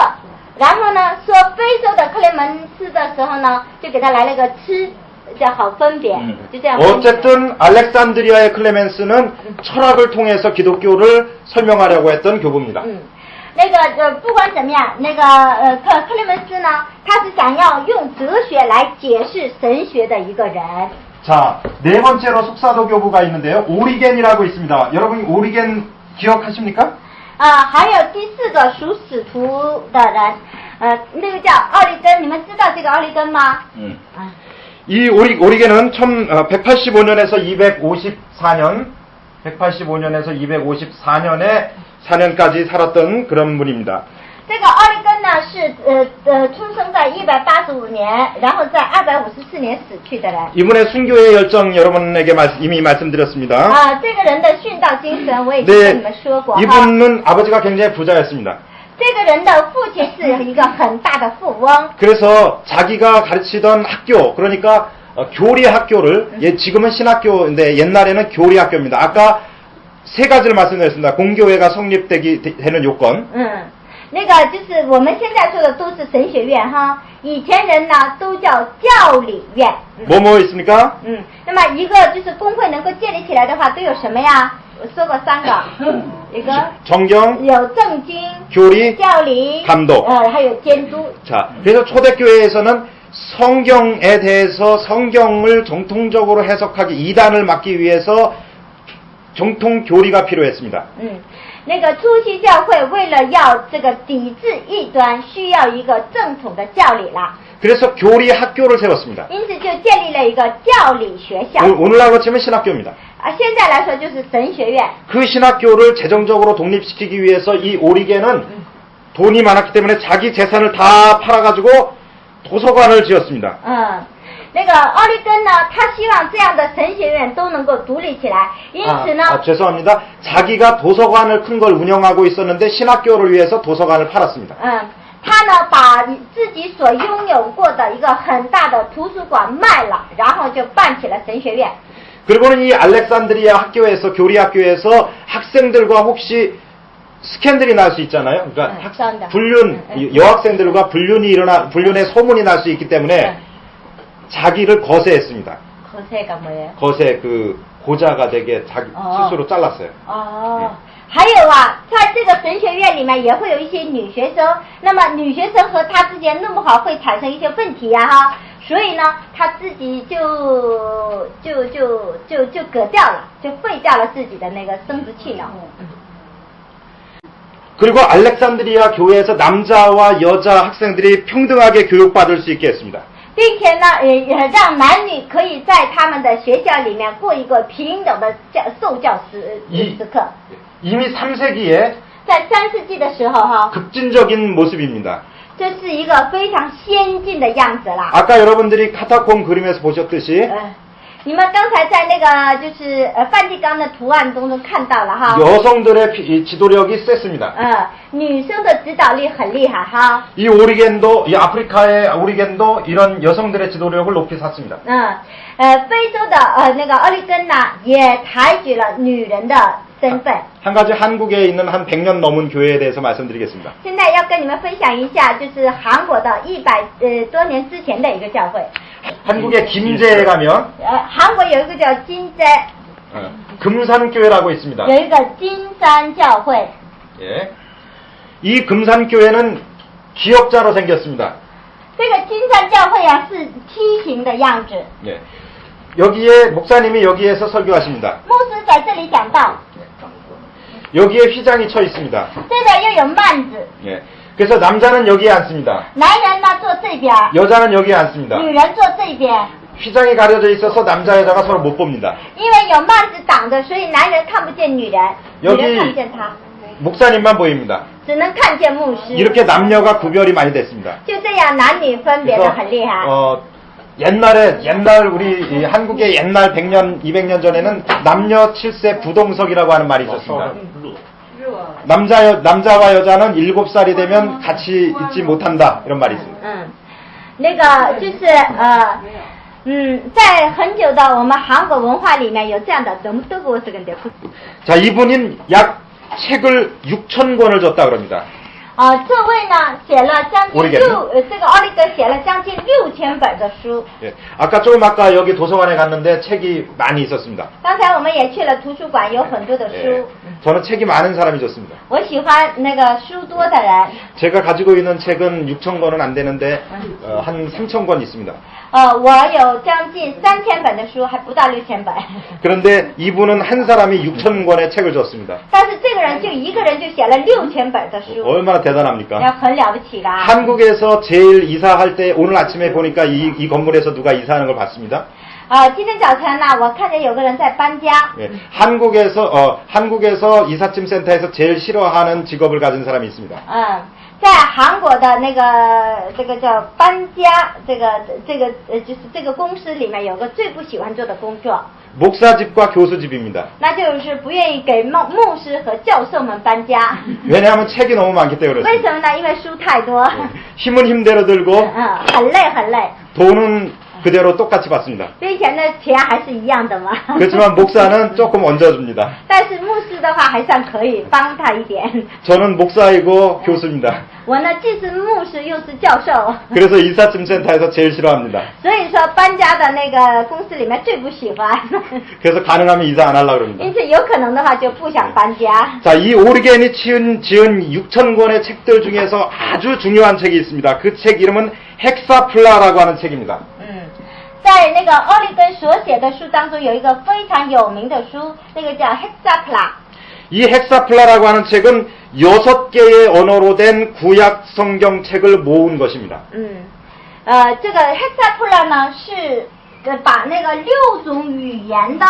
Speaker 2: 然后呢说非洲的克雷门斯的时候呢，就给他来了个吃，这样好分别，就这样。
Speaker 1: 어쨌든 알렉산드리아의 클레멘스는 철학을 통해서 기독교를 설명하려고 했던 교부입니다.
Speaker 2: 那个不管怎么样，那个克雷门斯呢，他是想要用哲学来解释神学的一个人。
Speaker 1: 자, 네 번째로 속사도 교부가 있는데요. 오리겐이라고 있습니다. 여러분 오리겐 기억하십니까?
Speaker 2: 还有第4个属使徒的人，那个叫奥利根，你们知道这个奥利根吗？
Speaker 1: 이 오리겐은 185년에서 254년에 4년까지 살았던 그런 분입니다.
Speaker 2: 这个奥利根呢是出生在185年，然后在254年死去的人。
Speaker 1: 이분의 순교의 열정 여러분에게 이미 말씀드렸습니다.
Speaker 2: 这个人的殉道精神我已经跟你们说过。
Speaker 1: 이분은 아버지가 굉장히 부자였습니다.
Speaker 2: 这个人的父亲是一个很大的富翁。
Speaker 1: 그래서 자기가 가르치던 학교, 그러니까 교리 학교를 지금은 신학교인데 옛날에는 교리 학교입니다. 아까 세 가지를 말씀드렸습니다. 공교회가 성립되는 요건.
Speaker 2: 那个就是我们现在说的都是神学院哈，以前人呢都叫教理院。
Speaker 1: 뭐뭐 있습니까?
Speaker 2: 那么一个就是工会能够建立起来的话，都有什么呀？我说过3个，一个
Speaker 1: 정경,
Speaker 2: 有正经、
Speaker 1: 교리,
Speaker 2: 教理、
Speaker 1: 감독.
Speaker 2: 还有监督。
Speaker 1: 자, 그래서 초대교회에서는 성경에 대해서 성경을 정통적으로 해석하기 이단을 막기 위해서 정통 교리가 필요했습니다.
Speaker 2: 那个初期教会为了要这个抵制异端，需要一个正统的教理啦，
Speaker 1: 그래서 교리 학교를 세웠습니다.
Speaker 2: 因此就建立了一个教理学校。
Speaker 1: 오늘날로 치면 신학교입니다.
Speaker 2: 现在来说就是神学院。
Speaker 1: 그 신학교를 재정적으로 독립시키기 위해서 이 오리겐은 돈이 많았기 때문에 자기 재산을 다 팔아가지고 도서관을 지었습니다.
Speaker 2: 那个奥利根呢，他希望这样的神学院都能够独立起来，因此呢，
Speaker 1: 죄송합니다. 자기가 도서관을 큰 걸 운영하고 있었는데 신학교를 위해서 도서관을 팔았습니다.
Speaker 2: 他呢把自己所拥有过的一个很大的图书馆卖了，然后就办起了神学院。
Speaker 1: 그리고는 이 알렉산드리아 학교에서 교리 학교에서 학생들과 혹시 스캔들이 날 수 있잖아요. 그러니까 불륜 여학생들과 불륜의 소문이 날 수 있기 때문에 자기를 거세했습니다.
Speaker 2: 거세가 뭐예요?
Speaker 1: 거세 그 고자가 되게 자기 스스로 잘랐어요.
Speaker 2: 还有啊，在这个神学院里面也会有一些女学生，那么女学生和他之间弄不好会产生一些问题呀哈，所以呢，他自己就革掉了，就废掉了自己的那个生殖器呢。
Speaker 1: 그리고 알렉산드리아 교회에서 남자와 여자 학생들이 평등하게 교육받을 수 있게 했습니다.
Speaker 2: 并且呢，也让男女可以在他们的学校里面过一个平等的受教时刻。
Speaker 1: 이미 3세기에
Speaker 2: 在3世纪的时候哈，
Speaker 1: 급진적인 모습입니다.
Speaker 2: 这是一个非常先进的样子啦。
Speaker 1: 아까 여러분들이 카타콤 그림에서 보셨듯이
Speaker 2: 你们刚才在那个就是梵蒂冈的图案中看到了哈。
Speaker 1: 여성들의 지도력이 셌습니다.
Speaker 2: 女生的指导力很厉害哈。
Speaker 1: 이 오리겐도 이 아프리카의 오리겐도 이런 여성들의 지도력을 높이 샀습니다.
Speaker 2: 非洲的那个奥利根呢，也抬举了女人的身份。
Speaker 1: 한 가지 한국에 있는 한 100년 넘은 교회에 대해서 말씀드리겠습니다.
Speaker 2: 现在要跟你们分享一下，就是韩国的100多年之前的一个教会。
Speaker 1: 한국의 김제에 가면
Speaker 2: 韩国有一个叫金斋，
Speaker 1: 금산교회라고 있습니다.
Speaker 2: 有一个金山教会。
Speaker 1: 예. 이 금산교회는 기역자로 생겼습니다.
Speaker 2: 这个金山教会啊是梯形的样子。
Speaker 1: 예. 여기에 목사님이 여기에서 설교하십니다.
Speaker 2: 牧师在这里讲道。
Speaker 1: 여기에 휘장이 쳐 있습니다.
Speaker 2: 这边又有幔子。
Speaker 1: 예. 그래서 남자는 여기에 앉습니다.
Speaker 2: 男人呢坐这边，
Speaker 1: 여자는 여기에 앉습니다.
Speaker 2: 女人坐这边。
Speaker 1: 휘장이 가려져 있어서 남자 여자가 서로 못 봅니다.
Speaker 2: 因为有幔子挡着，所以男人看不见女人，女人看不见他，
Speaker 1: 목사님만 보입니다.
Speaker 2: 只能看见牧师。
Speaker 1: 이렇게 남녀가 구별이 많이 됐습니다.
Speaker 2: 就这样，男女分别的很厉害。
Speaker 1: 옛날 우리 한국의 옛날 100년, 200년 전에는 남녀 7세 부동석이라고 하는 말이 있었습니다. 남자와 여자는 7살이 되면 같이 있지 못한다 이런 말이 있습니다.
Speaker 2: 那个就是在很久的我们韩国文化里面有这样的너무 뜨거워서 근데
Speaker 1: 자, 이분은 약 책을 6,000권을 줬다 그럽니다.
Speaker 2: 这位呢写了将近这个奥利根写了将近6000本的书。
Speaker 1: 예. 아까 여기 도서관에 갔는데 책이 많이 있었습니다.
Speaker 2: 刚才我们也去了图书馆，有很多的书。
Speaker 1: 예. 저는 책이 많은 사람이 좋습니다.
Speaker 2: 我喜欢那个书多的人。
Speaker 1: 제가 가지고 있는 책은 6,000권은 안 되는데 한 3,000권 있습니다.
Speaker 2: 我有将近3000本的书，还不到6000本。
Speaker 1: 그런데 이분은 한 사람이 6,000권의 책을 줬습니다.
Speaker 2: 但是这个人就一个人就写了6000本的书。
Speaker 1: 얼마나 대단합니까?
Speaker 2: 要很了不起啦。
Speaker 1: 한국에서 제일 이사할 때 오늘 아침에 보니까 이 건물에서 누가 이사하는 걸 봤습니다.
Speaker 2: 今天早晨呢，我看见有个人在搬家。
Speaker 1: 예, 한국에서 이삿짐 센터에서 제일 싫어하는 직업을 가진 사람이 있습니다.
Speaker 2: 在韩国的那个这个叫搬家，就是这个公司里面有个最不喜欢做的工作。
Speaker 1: 목사집과 교수집입니다.
Speaker 2: 那就是不愿意给牧师和教授们搬家。
Speaker 1: 왜냐하면 책이 너무 많기 때문에
Speaker 2: 为
Speaker 1: 그렇습니다.
Speaker 2: 什么呢？因为书太多。
Speaker 1: 힘은 힘대로 들고
Speaker 2: 很累很累。
Speaker 1: 돈은 그대로 똑같이 받습니다.
Speaker 2: 并且呢，钱还是一样的嘛。
Speaker 1: 그렇지만 목사는 조금 얹어줍니다.
Speaker 2: 但是牧师的话还算可以帮他一点。
Speaker 1: 저는 목사이고 교수입니다.
Speaker 2: 我呢既是牧师又是教授。
Speaker 1: 그래서 이삿짐 센터에서 제일 싫어합니다.
Speaker 2: 所以说搬家的那个公司里面最不喜欢。
Speaker 1: 그래서 가능하면 이사 안 하려고 그럽니다.
Speaker 2: 因此有可能的话就不想搬家。
Speaker 1: 자, 이 오리겐이 지은 6,000권의 책들 중에서 아주 중요한 책이 있습니다. 그 책 이름은 헥사플라라고 하는 책입니다.
Speaker 2: 在那个奥利根所写的书当中，有一个非常有名的书，那个叫 Hexapla。
Speaker 1: 이 헥사플라라고 하는 책은 6개의 언어로 된 구약 성경책을 모은 것입니다.
Speaker 2: 这个 Hexapla 呢是把那个6种语言的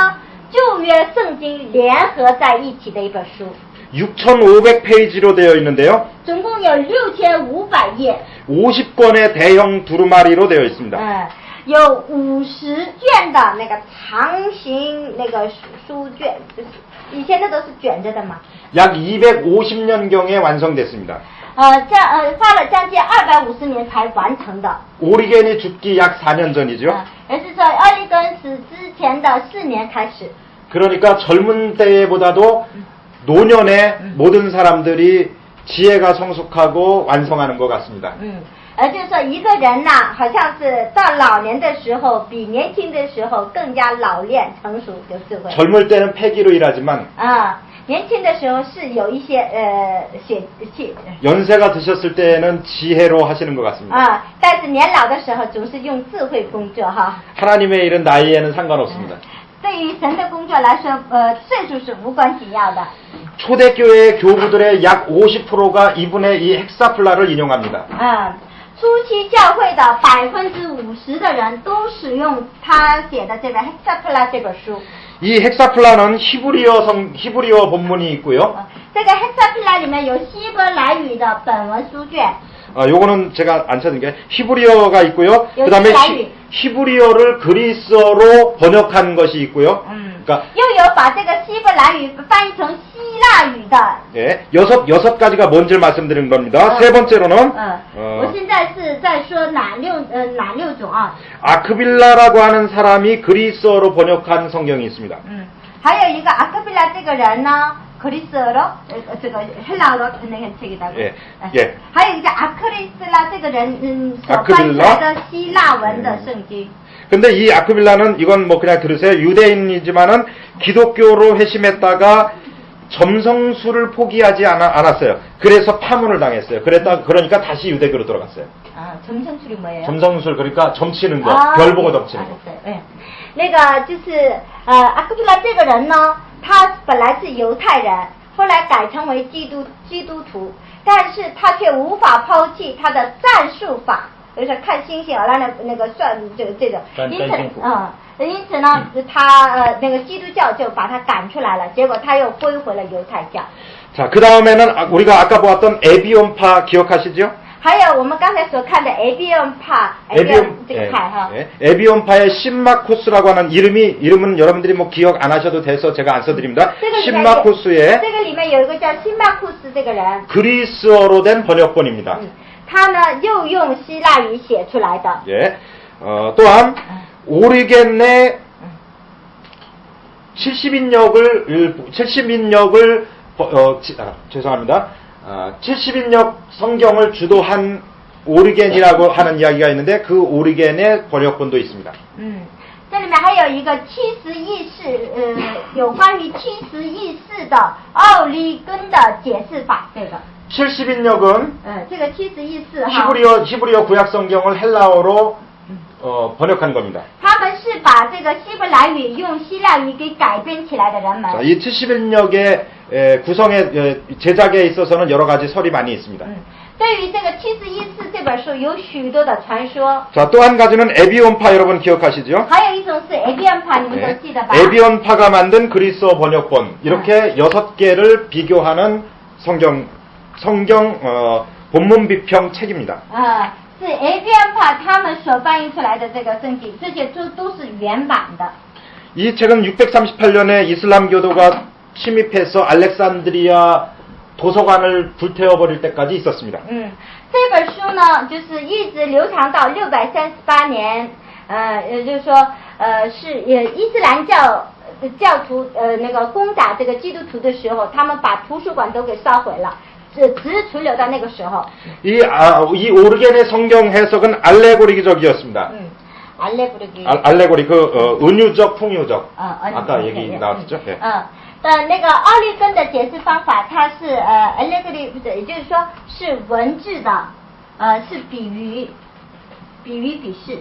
Speaker 2: 旧约圣经联合在一起的一本书。
Speaker 1: 6,500페이지로 되어 있는데요.
Speaker 2: 总共有6500页。
Speaker 1: 50권의 대형 두루마리로 되어 있습니다.
Speaker 2: 有50卷的那个长形那个书卷，就是以前的都是卷着的嘛。
Speaker 1: 약 250년경에 완성됐습니다.
Speaker 2: 花了将近250年才完成的。
Speaker 1: 오리겐이 죽기 약 4년 전이죠.
Speaker 2: 而是在奥利根死之前的4年开始。
Speaker 1: 그러니까 젊은 때보다도 노년에 모든 사람들이 지혜가 성숙하고 완성하는 것 같습니다.
Speaker 2: 就是说一个人呐，好像是到老年的时候，比年轻的时候更加老练成熟有智慧。
Speaker 1: 젊을 때는 패기로 일하지만
Speaker 2: 年轻的时候是有一些
Speaker 1: 연세가 드셨을 때는 지혜로 하시는 것 같습니다.
Speaker 2: 但是年老的时候总是用智慧工作哈。
Speaker 1: 하나님의 일은 나이에는 상관없습니다.
Speaker 2: 对于神的工作来说，岁数是无关紧要的。
Speaker 1: 초대교회 교부들의 약 50%가 이분의 이 헥사플라를 인용합니다.
Speaker 2: 初期教会的50%的人都使用他写的这本 Hexapla 这本书。
Speaker 1: 이 헥사플라는 히브리어 본문이 있고요.
Speaker 2: 这个 Hexapla 里面有希伯来语的本文书卷。
Speaker 1: 요거는 제가 안 찾은 게 히브리어가 있고요. 그 다음에 히브리어를 그리스어로 번역한 것이 있고요. 그러니까
Speaker 2: 又有把这个希伯来语翻译成希腊语的。
Speaker 1: 예, 여섯 가지가 뭔지를 말씀드린 겁니다. 세 번째로는
Speaker 2: 我现在是在说哪六种啊？
Speaker 1: 아크빌라라고 하는 사람이 그리스어로 번역한 성경이 있습니다.
Speaker 2: 还有一个阿克比拉这个人呢，克里斯어로这个希腊어로那个책이다고。
Speaker 1: 예.
Speaker 2: 还有一个阿克里斯拉这个人所翻译出来的希腊文的圣经。
Speaker 1: 근데 이 아크빌라는 이건 뭐 그냥 들으세요. 유대인이지만은 기독교로 회심했다가 점성술을 포기하지 않았어요. 그래서 파문을 당했어요. 그러니까 다시 유대교로 돌아갔어요.
Speaker 2: 점성술이 뭐예요?
Speaker 1: 점성술 그러니까 점치는 거, 별 보고 점치는 거.
Speaker 2: 那个就是阿克比拉这个人呢，他本来是犹太人，后来改成为基督徒，但是他却无法抛弃他的战术法。 就是看星星而那个算这种，因此呢，他那个基督教就把他赶出来了，结果他又归回了犹太教。
Speaker 1: 자, 그 다음에는 우리가 아까 보았던 에비온파 기억하시죠?
Speaker 2: 还有我们刚才所看的 에비온파 这个派哈。
Speaker 1: 에비온파의 신마코스라고 하는 이름은 여러분들이 뭐 기억 안 하셔도 돼서 제가 안 써드립니다. 신마코스의
Speaker 2: 这个里面有一个叫辛马库斯这个人，
Speaker 1: 그리스어로 된 번역본입니다.
Speaker 2: 他呢又用希腊语写出来的。
Speaker 1: 예. 또한 오리겐의 70인역을 죄송합니다. 70인역 성경을 주도한 오리겐이라고 하는 이야기가 있는데 그 오리겐의 번역본도 있습니다.
Speaker 2: 这里面还有一个70议事，有关于70议事的奥利根的解释法，这个。
Speaker 1: 70인역은
Speaker 2: 这个70议事哈。
Speaker 1: 히브리어 구약 성경을 헬라어로 번역한 겁니다.
Speaker 2: 他们是把这个希伯来语用希腊语给改编起来的人们。
Speaker 1: 자, 이 70인역의 구성에 제작에 있어서는 여러 가지 설이 많이 있습니다.
Speaker 2: 对于这个70议事这本书有许多的传说。
Speaker 1: 자, 또 한 가지는 에비온파 여러분 기억하시죠?
Speaker 2: 还有一种是 에비온파， 你们都记得吧？
Speaker 1: 에비온파가 만든 그리스어 번역본 이렇게 6개를 비교하는 성경 본문 비평 책입니다.
Speaker 2: 是 에비온파 他们所翻译出来的这个圣经，这些都是原版的。
Speaker 1: 이 책은 638년에 이슬람교도가 침입해서 알렉산드리아 도서관을 불태워버릴 때까지 있었습니다.
Speaker 2: 这本书呢，就是一直流传到638年，也就是说，是伊斯兰教徒那个攻打这个基督徒的时候，他们把图书馆都给烧毁了。 只存留到那个时候。
Speaker 1: 이 오르겐의 성경 해석은 알레고리적이었습니다. 알레고리 은유적, 풍유적. 아까 얘기 나왔죠? 네.
Speaker 2: 那个奥利根的解释方法，它是allegory，也就是说是文字的，是比喻比示。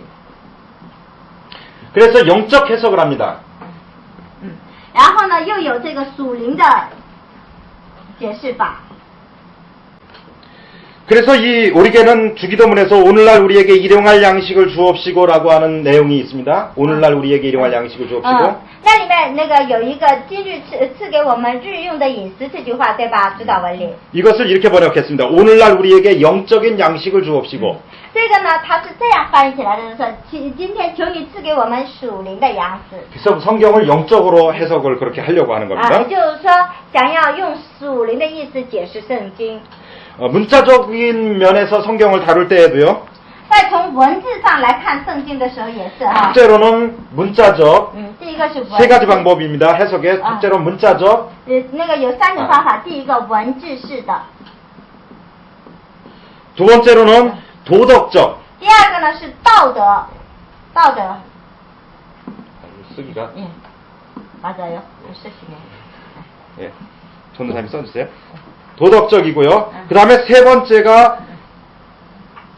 Speaker 1: 그래서 영적 해석을 합니다.
Speaker 2: 然后呢，又有这个属灵的解释法。
Speaker 1: 그래서 이 오리겐은 주기도문에서 오늘날 우리에게 일용할 양식을 주옵시고라고 하는 내용이 있습니다. 오늘날 우리에게 일용할 양식을 주옵시고.
Speaker 2: 那里面那个有一个今日赐给我们日用的饮食这句话，对吧？指导文里。
Speaker 1: 이것을 이렇게 번역했습니다. 오늘날 우리에게 영적인 양식을 주옵시고.
Speaker 2: 这个呢，它是这样翻译起来的，就是说，今天求你赐给我们属灵的粮食。
Speaker 1: 그래서 성경을 영적으로 해석을 그렇게 하려고 ha는
Speaker 2: 也
Speaker 1: 겁니다.
Speaker 2: 就是说，想要用属灵的意思解释圣经。
Speaker 1: 문자적인 면에서 성경을 다룰 때에도요.
Speaker 2: 在从文字上来看圣经的时候也是哈。
Speaker 1: 첫째로는 문자적
Speaker 2: 第一个是文字。
Speaker 1: 세 가지 방법입니다. 해석에 첫째로 문자적.
Speaker 2: 那个有3种方法，第一个文字式的，
Speaker 1: 두 번째로는 도덕적.
Speaker 2: 第二个呢是道德，道德。
Speaker 1: 쓰기가.
Speaker 2: 맞아요. 쓰시네.
Speaker 1: 예. 전도사님 써주세요. 도덕적이고요. 그 다음에 세 번째가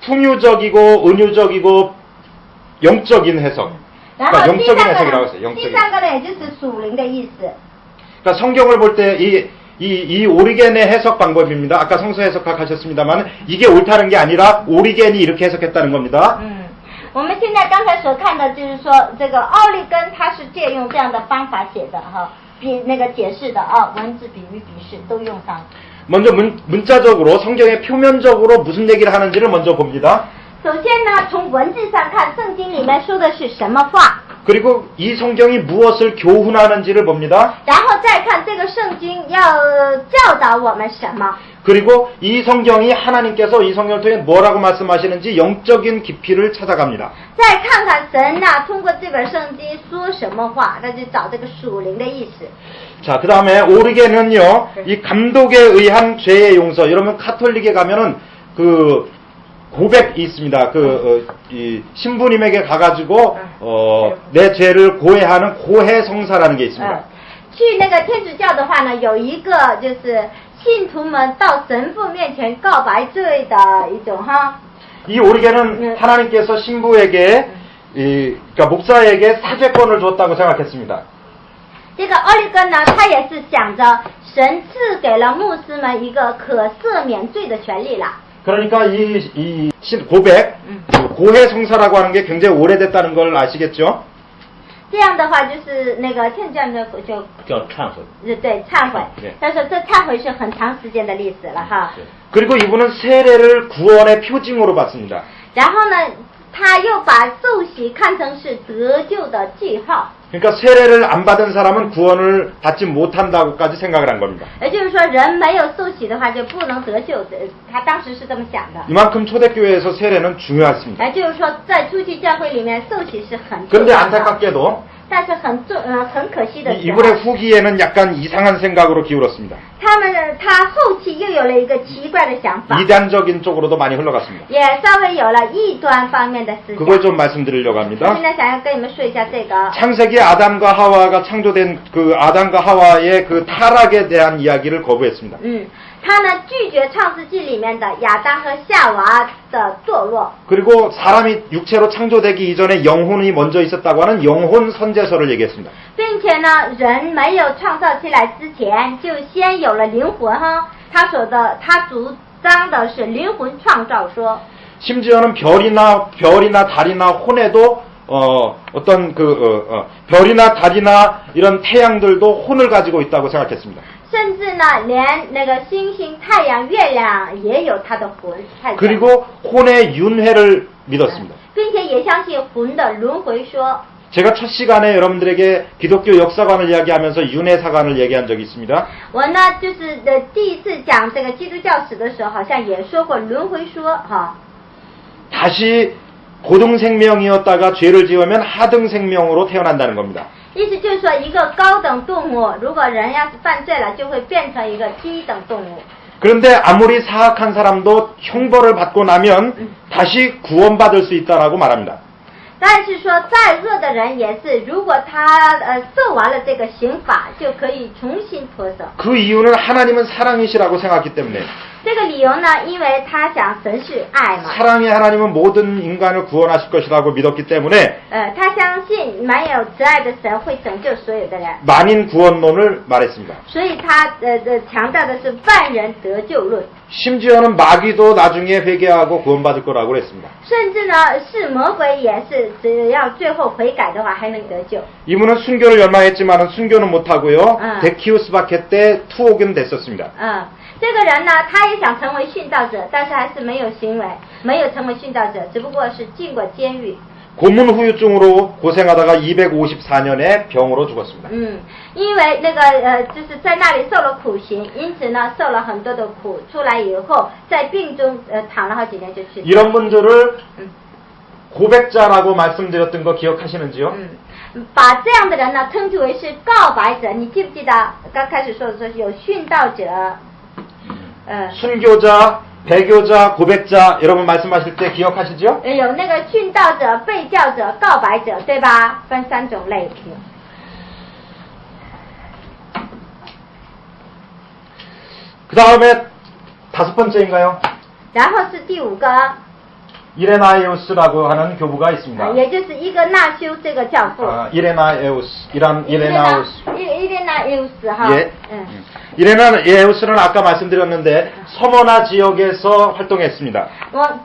Speaker 1: 풍유적이고 은유적이고 영적인 해석.
Speaker 2: 然后
Speaker 1: 그러니까
Speaker 2: 第
Speaker 1: 영적인
Speaker 2: 三个
Speaker 1: 해석이라고
Speaker 2: 呢
Speaker 1: 했어요. ，
Speaker 2: 第
Speaker 1: 영적인.
Speaker 2: 三个呢也就是属灵的意思。
Speaker 1: 그러니까 성경을 볼 때 이 오리겐의 해석 방법입니다. 아까 성서 해석학 하셨습니다만 이게 옳다는 게 아니라 오리겐이 이렇게 해석했다는 겁니다.
Speaker 2: 我们现在刚才所看的就是说，这个奥利根他是借用这样的方法写的哈，比那个解释的啊，文字、比喻、笔试都用上。
Speaker 1: 먼저 문자적으로 성경의 표면적으로 무슨 얘기를 하는지를 먼저 봅니다.
Speaker 2: 首先呢，从文字上看，圣经里面说的是什么话，
Speaker 1: 그리고 이 성경이 무엇을 교훈하는지를 봅니다.
Speaker 2: 然后再看这个圣经要教导我们什么。
Speaker 1: 그리고 이 성경이 하나님께서 이 성경을 통해 뭐라고 말씀하시는지 영적인 깊이를 찾아갑니다.
Speaker 2: 再看看神呐、通过这本圣经说什么话，那就找这个属灵的意思。
Speaker 1: 자, 그 다음에 오리겐은요, 이 감독에 의한 죄의 용서. 여러분, 카톨릭에 가면은 그 고백이 있습니다. 이 신부님에게 가가지고, 내 죄를 고해하는 고해성사라는 게 있습니다.
Speaker 2: 去那个天主教的话呢，有一个就是信徒们到神父面前告白罪的一种哈。
Speaker 1: 이 오리겐은 하나님께서 신부에게, 그러니까 목사에게 사죄권을 줬다고 생각했습니다.
Speaker 2: 这个奥利根呢，他也是想着神赐给了牧师们一个可赦免罪的权利了。
Speaker 1: 그러니까 이 고백, 고해성사라고 하는 게 굉장히 오래됐다는 걸 아시겠죠?
Speaker 2: 这样的话，就是那个天主教的就
Speaker 1: 叫忏悔。
Speaker 2: 对忏悔。但是这忏悔是很长时间的历史了哈。
Speaker 1: 그리고 이분은 세례를 구원의 표징으로 받습니다.
Speaker 2: 然后呢，他又把受洗看成是得救的记号。
Speaker 1: 그러니까 세례를 안 받은 사람은 구원을 받지 못한다고까지 생각을 한 겁니다.
Speaker 2: 也就是说，人没有受洗的话就不能得救。他当时是这么想的。
Speaker 1: 이만큼 초대교회에서 세례는 중요했습니다.
Speaker 2: 也就是说，在初期教会里面，受洗是很重
Speaker 1: 그런데
Speaker 2: 要的。
Speaker 1: 안타깝게도
Speaker 2: 但是很可惜的是，
Speaker 1: 이분의 후기에는 약간 이상한 생각으로 기울었습니다.
Speaker 2: 他后期又有了一个奇怪的想法，
Speaker 1: 이단적인 쪽으로도 많이 흘러갔습니다.
Speaker 2: 也稍微有了异端方面的思想。
Speaker 1: 그걸 좀 말씀드리려고
Speaker 2: 我
Speaker 1: 합니다.
Speaker 2: 现在想要跟你们说一下这个。
Speaker 1: 창세기 아담과 하와가 창조된 그 아담과 하와의 그 타락에 대한 이야기를 거부했습니다.
Speaker 2: 他呢拒绝创世纪里面的亚当和夏娃的堕落，
Speaker 1: 그리고 사람이 육체로 창조되기 이전에 영혼이 먼저 있었다고 하는 영혼 선제설을 얘기했습니다.
Speaker 2: 并且呢，人没有创造起来之前就先有了灵魂哈。他主张的是灵魂创造说。
Speaker 1: 심지어는 별이나 달이나 혼에도 별이나 달이나 이런 태양들도 혼을 가지고 있다고 생각했습니다.
Speaker 2: 甚至呢，连那个星星、太阳、月亮也有它的魂。
Speaker 1: 그리고 혼의 윤회를 믿었습니다.
Speaker 2: 并且也相信魂的轮回说。
Speaker 1: 제가 첫 시간에 여러분들에게 기독교 역사관을 이야기하면서 윤회사관을 얘기한 적이 있습니다.
Speaker 2: 我呢，就是第一次讲这个基督教史的时候，好像也说过轮回说哈。
Speaker 1: 다시 고등생명이었다가 죄를 지으면 하등생명으로 태어난다는 겁니다.
Speaker 2: 意思就是说，一个高等动物，如果人要是犯罪了，就会变成一个低等动物。
Speaker 1: 그런데 아무리 사악한 사람도 형벌을 받고 나면 다시 구원받을 수 있다라고 말합니다.
Speaker 2: 但是说，再恶的人也是，如果他受完了这个刑罚，就可以重新脱手。
Speaker 1: 그 이유는 하나님은 사랑이시라고 생각했기 때문에.
Speaker 2: 这个理由呢，因为他想神是爱嘛。
Speaker 1: 사랑의 하나님은 모든 인간을 구원하실 것이라고 믿었기 때문에
Speaker 2: 他相信满有慈爱的神会拯救所有的人，
Speaker 1: 만인 구원론을 말했습니다.
Speaker 2: 所以他强调的是万人得救论。
Speaker 1: 심지어는 마귀도 나중에 회개하고 구원받을 거라고 그랬습니다.
Speaker 2: 甚至呢，是魔鬼也是，只要最后悔改的话，还能得救。
Speaker 1: 이분은 순교를 열망했지만 순교는 못하고요. 데키우스 박해 때 투옥은 됐었습니다.
Speaker 2: 这个人呢，他也想成为殉道者，但是还是没有行为，没有成为殉道者，只不过是进过监狱。
Speaker 1: 고문 후유증으로 고생하다가 254년에 병으로 죽었습니다.
Speaker 2: 因为那个就是在那里受了苦刑，因此呢受了很多的苦，出来以后在病中躺了好几年就去世。
Speaker 1: 이런 분들을 고백자라고 말씀드렸던 거 기억하시는지요?
Speaker 2: 把这样的人呢称之为是告白者。你记不记得刚开始说的说有殉道者，
Speaker 1: 순교자, 배교자, 고백자 여러분 말씀하실 때 기억하시죠?
Speaker 2: 有那个殉道者、被教者、告白者，对吧？分三种类型。
Speaker 1: 그 다음에 5번째인가요?
Speaker 2: 然后是第5个，
Speaker 1: 이레나에우스라고 하는 교부가 있습니다.
Speaker 2: 也就是伊格纳修这个教父。
Speaker 1: 이레나에우스,
Speaker 2: 이레나에우스哈。
Speaker 1: 예. 이레나에우스는 아까 말씀드렸는데 서머나 지역에서 활동했습니다.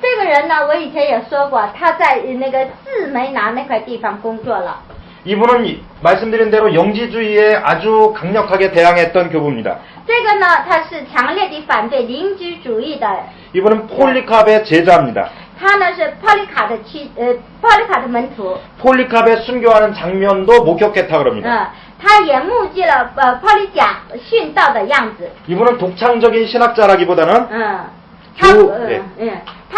Speaker 2: 这个人呢，我以前也说过，他在那个自梅拿那块地方工作了。
Speaker 1: 이분은 말씀드린 대로 영지주의에 아주 강력하게 대항했던 교부입니다.
Speaker 2: 这个呢，他是强烈的反对邻居主义的。
Speaker 1: 이분은 폴리캅의 제자입니다.
Speaker 2: 他呢是波利卡的波利卡的门徒。
Speaker 1: 폴리캅의 순교하는 장면도 목격했다 그럽니다.
Speaker 2: 他也目击了波利甲殉道的样子。
Speaker 1: 이분은 독창적인 신학자라기보다는
Speaker 2: 他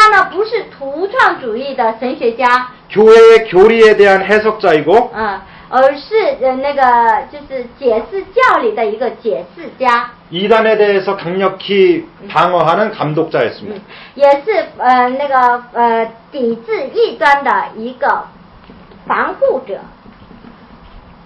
Speaker 2: 呢不是图创主义的神学家，
Speaker 1: 교회의 교리에 대한 해석자이고
Speaker 2: 而是那个就是解释教理的一个解释家，
Speaker 1: 이단에 대해서 강력히 방어하는 감독자였습니다.
Speaker 2: 也是那个抵制异端的一个防护者。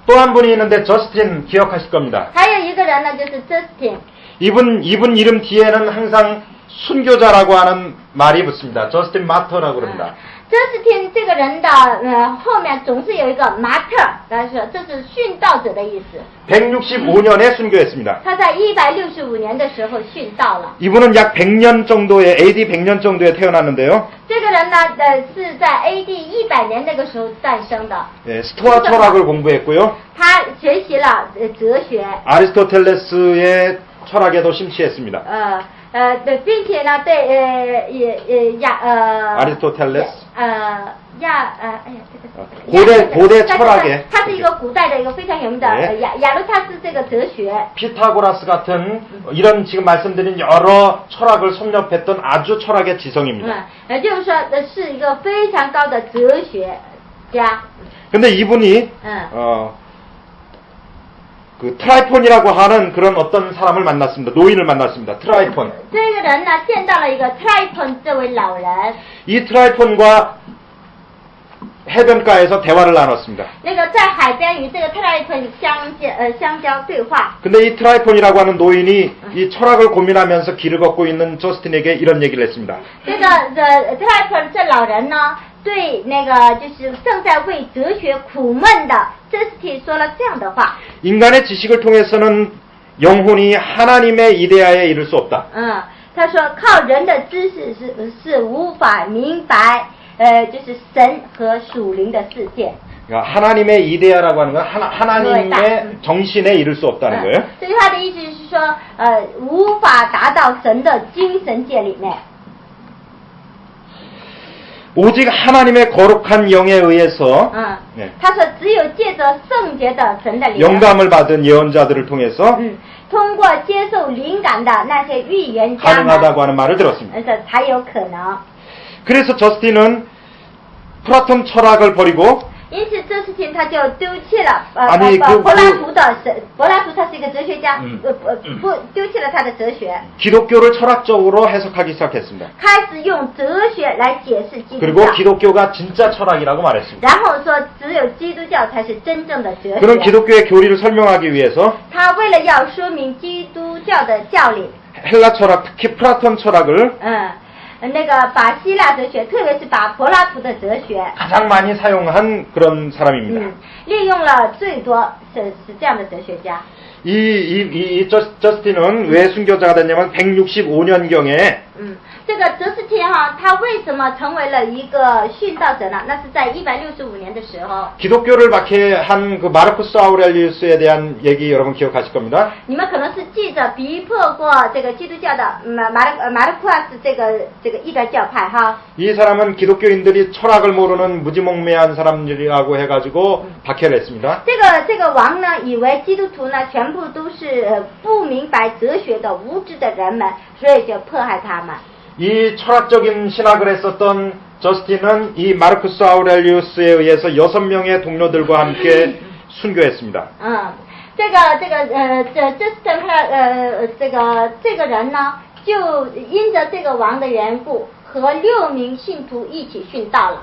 Speaker 1: 또 한 분이 있는데 저스틴 기억하실 겁니다.
Speaker 2: 还有一个人呢，就是 Justin。
Speaker 1: 이분 이름 뒤에는 항상 순교자라고 하는 말이 붙습니다. 저스틴 마터라고 그럽니다.
Speaker 2: Justin 这个人的后面总是有一个马特，但是这是殉道者的意思。
Speaker 1: 165년에 순교했습니다.
Speaker 2: 他在165年的时候殉道了。
Speaker 1: 이분은 약 100년 정도에 AD 100년 정도에 태어났는데요.
Speaker 2: 这个人呢，是在 AD 100年那个时候诞生的。
Speaker 1: 예, 스토아 철학을 공부했고요.
Speaker 2: 他学习了哲学。
Speaker 1: 아리스토텔레스의 철학에도 심취했습니다.
Speaker 2: 对，并且呢，对
Speaker 1: 아리스토텔레스.
Speaker 2: 고대
Speaker 1: 철학에.
Speaker 2: 他是一个古代的一个非常有名的亚鲁塔斯这个哲学。
Speaker 1: 피타고라스 같은 이런 지금 말씀드린 여러 철학을 섭렵했던 아주 철학의 지성입니다.
Speaker 2: 就是说是一个非常高的哲学家。
Speaker 1: 근데 이분이 그 트라이폰이라고 하는 그런 어떤 사람을 만났습니다. 노인을 만났습니다. 트라이폰.
Speaker 2: 这个人呢，见到了一个 Tripon 这位老人。
Speaker 1: 이 트라이폰과 해변가에서 대화를 나눴습니다.
Speaker 2: 那个在海边与这个 Tripon 相交对话。
Speaker 1: 근데 이 트라이폰이라고 하는 노인이 이 철학을 고민하면서 길을 걷고 있는 저스틴에게 이런 얘기를 했습니다.
Speaker 2: 这个Tripon 这老人呢，对那个就是正在为哲学苦闷的 Justin 说了这样的话。
Speaker 1: 인간의 지식을 통해서는 영혼이 하나님의 이데아에 이를 수 없다.
Speaker 2: 他说靠人的知识是无法明白就是神和属灵的世界。
Speaker 1: 그러니까 하나님의 이데아라고 하는 건 하나님의 정신에 이를 수 없다는 거예요.
Speaker 2: 这句话的意思是说无法达到神的精神界里面。
Speaker 1: 오직 하나님의 거룩한 영에 의해서
Speaker 2: 他说只有借着圣洁的神的灵
Speaker 1: 영감을 받은 예언자들을 통해서
Speaker 2: 通过接受灵感的那些预言家
Speaker 1: 가능하다고 하는 말을 들었습니다.
Speaker 2: 才有可能。
Speaker 1: 그래서 저스틴은 플라톤 철학을 버리고
Speaker 2: 因此这事情他就丢弃了柏拉图他是一个哲学家，不丢弃了他的哲学，
Speaker 1: 기독교를 철학적으로 해석하기 시작했습니다.
Speaker 2: 开始用哲学来解释基督
Speaker 1: 그리고
Speaker 2: 教，
Speaker 1: 기독교가 진짜 철학이라고 말했습니다.
Speaker 2: 然后说只有基督教才是真正的哲
Speaker 1: 그런
Speaker 2: 学。
Speaker 1: 기독교의 교리를 설명하기 위해서
Speaker 2: 他为了要说明基督教的教理，
Speaker 1: 헬라 철학, 특히 플라톤 철학을
Speaker 2: 那个把希腊哲学，特别是把柏拉图的哲学，
Speaker 1: 가장 많이 사용한 그런 사람입니다.
Speaker 2: 利用了最多，是这样的哲学家。
Speaker 1: 이 저스틴은 왜 순교자가 됐냐면 165년경에
Speaker 2: 这个哲斯汀哈，他为什么成为了一个殉道者呢？那是在165年的时候。
Speaker 1: 기독교를 박해한 그 마르쿠스 아우렐리우스에 대한 얘기 여러분 기억하실 겁니다.
Speaker 2: 你们可能是记着逼迫过这个基督教的马尔库阿斯这个异端教派哈。
Speaker 1: 이 사람은 기독교인들이 철학을 모르는 무지몽매한 사람들이라고 해가지고 박해를 했습니다.
Speaker 2: 这个王呢，以为基督徒呢全部都是不明白哲学的无知的人们，所以就迫害他们。
Speaker 1: 이 철학적인 신학을 했었던 저스틴은 이 마르쿠스 아우렐리우스에 의해서 6명의 동료들과 함께 순교했습니다.
Speaker 2: 这个人呢，就因着这个王的缘故，和6名信徒一起殉道了。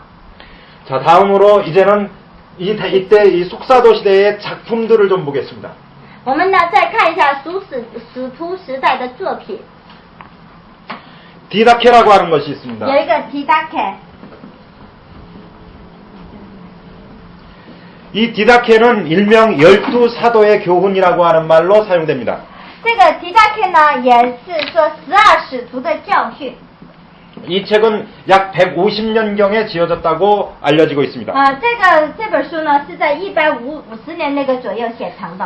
Speaker 1: 자, 다음으로 이제는 이때 이 속사도 시대의 작품들을 좀 보겠습니다.
Speaker 2: 我们呢再看一下使徒时代的作品。
Speaker 1: 디다케라고 하는 것이 있습니다.
Speaker 2: 有一个提达克，
Speaker 1: 이 디다케는 일명 12사도의 교훈이라고 하는 말로 사용됩니다.
Speaker 2: 这个提达克呢也是说12使徒的教训。
Speaker 1: 이 책은 약 150년경에 지어졌다고 알려지고 있습니다.
Speaker 2: 这本书呢是在150年那个左右写成的。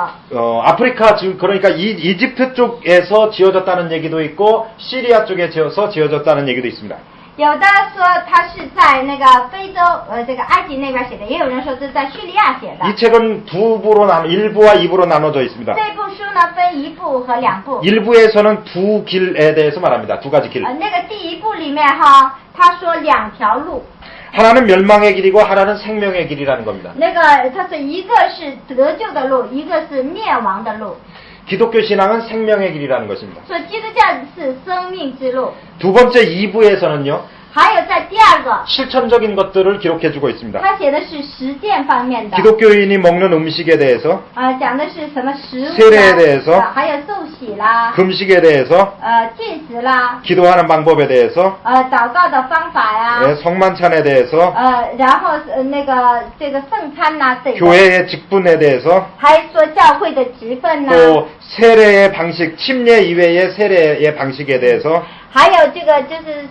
Speaker 1: 아프리카 그러니까 이집트 쪽에서 지어졌다는 얘기도 있고 시리아 쪽에 지어졌다는 얘기도 있습니다.
Speaker 2: 有的说它是在那个非洲这个埃及那边写的，也有人说是在叙利亚写的。
Speaker 1: 이 책은 1부와 2부로 나눠져 있습니다.
Speaker 2: 这部书呢分1部和2部。
Speaker 1: 1부에서는 두 길에 대해서 말합니다. 두 가지 길.
Speaker 2: 那个第1部里面哈，他说2条路。
Speaker 1: 하나는 멸망의 길이고 하나는 생명의 길이라는 겁니다.
Speaker 2: 那个他说一个是得救的路，一个是灭亡的路。
Speaker 1: 기독교 신앙은 생명의 길이라는 것입니다.
Speaker 2: 说基督教是生命之路。
Speaker 1: 두 번째 2부에서는요.
Speaker 2: 还有在第2个，
Speaker 1: 실천적인 것들을 기록해주고 있습니다.
Speaker 2: 他写的是实践方面的。
Speaker 1: 기독교인이 먹는 음식에 대해서,
Speaker 2: 讲的是什么食物
Speaker 1: 세례에 대해서,
Speaker 2: 还有受洗啦，
Speaker 1: 금식에 대해서,
Speaker 2: 进食啦，
Speaker 1: 기도하는 방법에 대해서,
Speaker 2: 祷告的方法呀，
Speaker 1: 성만찬에 대해서,
Speaker 2: 然后这个圣餐呐，这个，
Speaker 1: 교회의 직분에 대해서,
Speaker 2: 还说教会的职分呐，
Speaker 1: 또 세례의 방식, 침례 이외의 세례의 방식에 대해서,
Speaker 2: 还有这个就是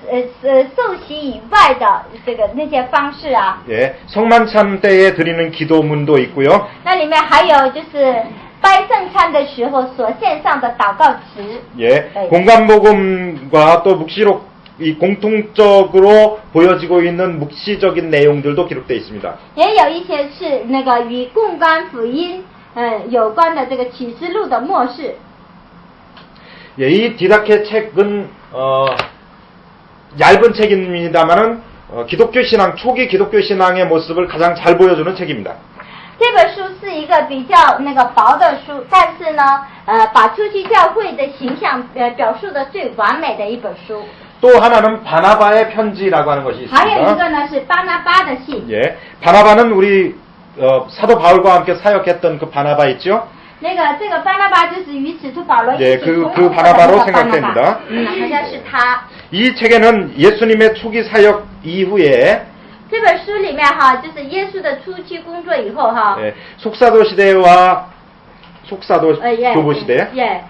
Speaker 2: 受洗以外的这个那些方式啊。
Speaker 1: 예, 성만찬 때에 드리는 기도문도 있고요.
Speaker 2: 那里面还有就是拜圣餐的时候所献上的祷告词。
Speaker 1: 예, 공간복음과 또 묵시록 이 공통적으로 보여지고 있는 묵시적인 내용들도 기록되어 있습니다.
Speaker 2: 也有一些是那个与共观福音有关的这个启示录的末世。
Speaker 1: 예, 이 디다케 책은 얇은 책입니다만은 기독교 신앙 초기 기독교 신앙의 모습을 가장 잘 보여주는 책입니다.
Speaker 2: 这本书是一个比较那个薄的书，但是呢，把初期教会的形象表述的最完美的一本书。
Speaker 1: 또 하나는 바나바의 편지라고 하는 것이
Speaker 2: 还有一
Speaker 1: 있습니다.
Speaker 2: 个呢是巴拿巴的信。
Speaker 1: 예, 바나바는 우리 사도 바울과 함께 사역했던 그 바나바 있죠?
Speaker 2: 这个巴拿巴就是与使徒保罗一
Speaker 1: 예,
Speaker 2: 起
Speaker 1: 그
Speaker 2: 同工的
Speaker 1: 바나바로
Speaker 2: 那个巴拿巴。
Speaker 1: 생각됩니다.
Speaker 2: 好像是他。
Speaker 1: 이 책에는 예수님의 초기 사역 이후에
Speaker 2: 这本书里面哈，就是耶稣的初期工作以后哈。
Speaker 1: 예, 속사도 시대와 속사도 교부 시대.
Speaker 2: 예.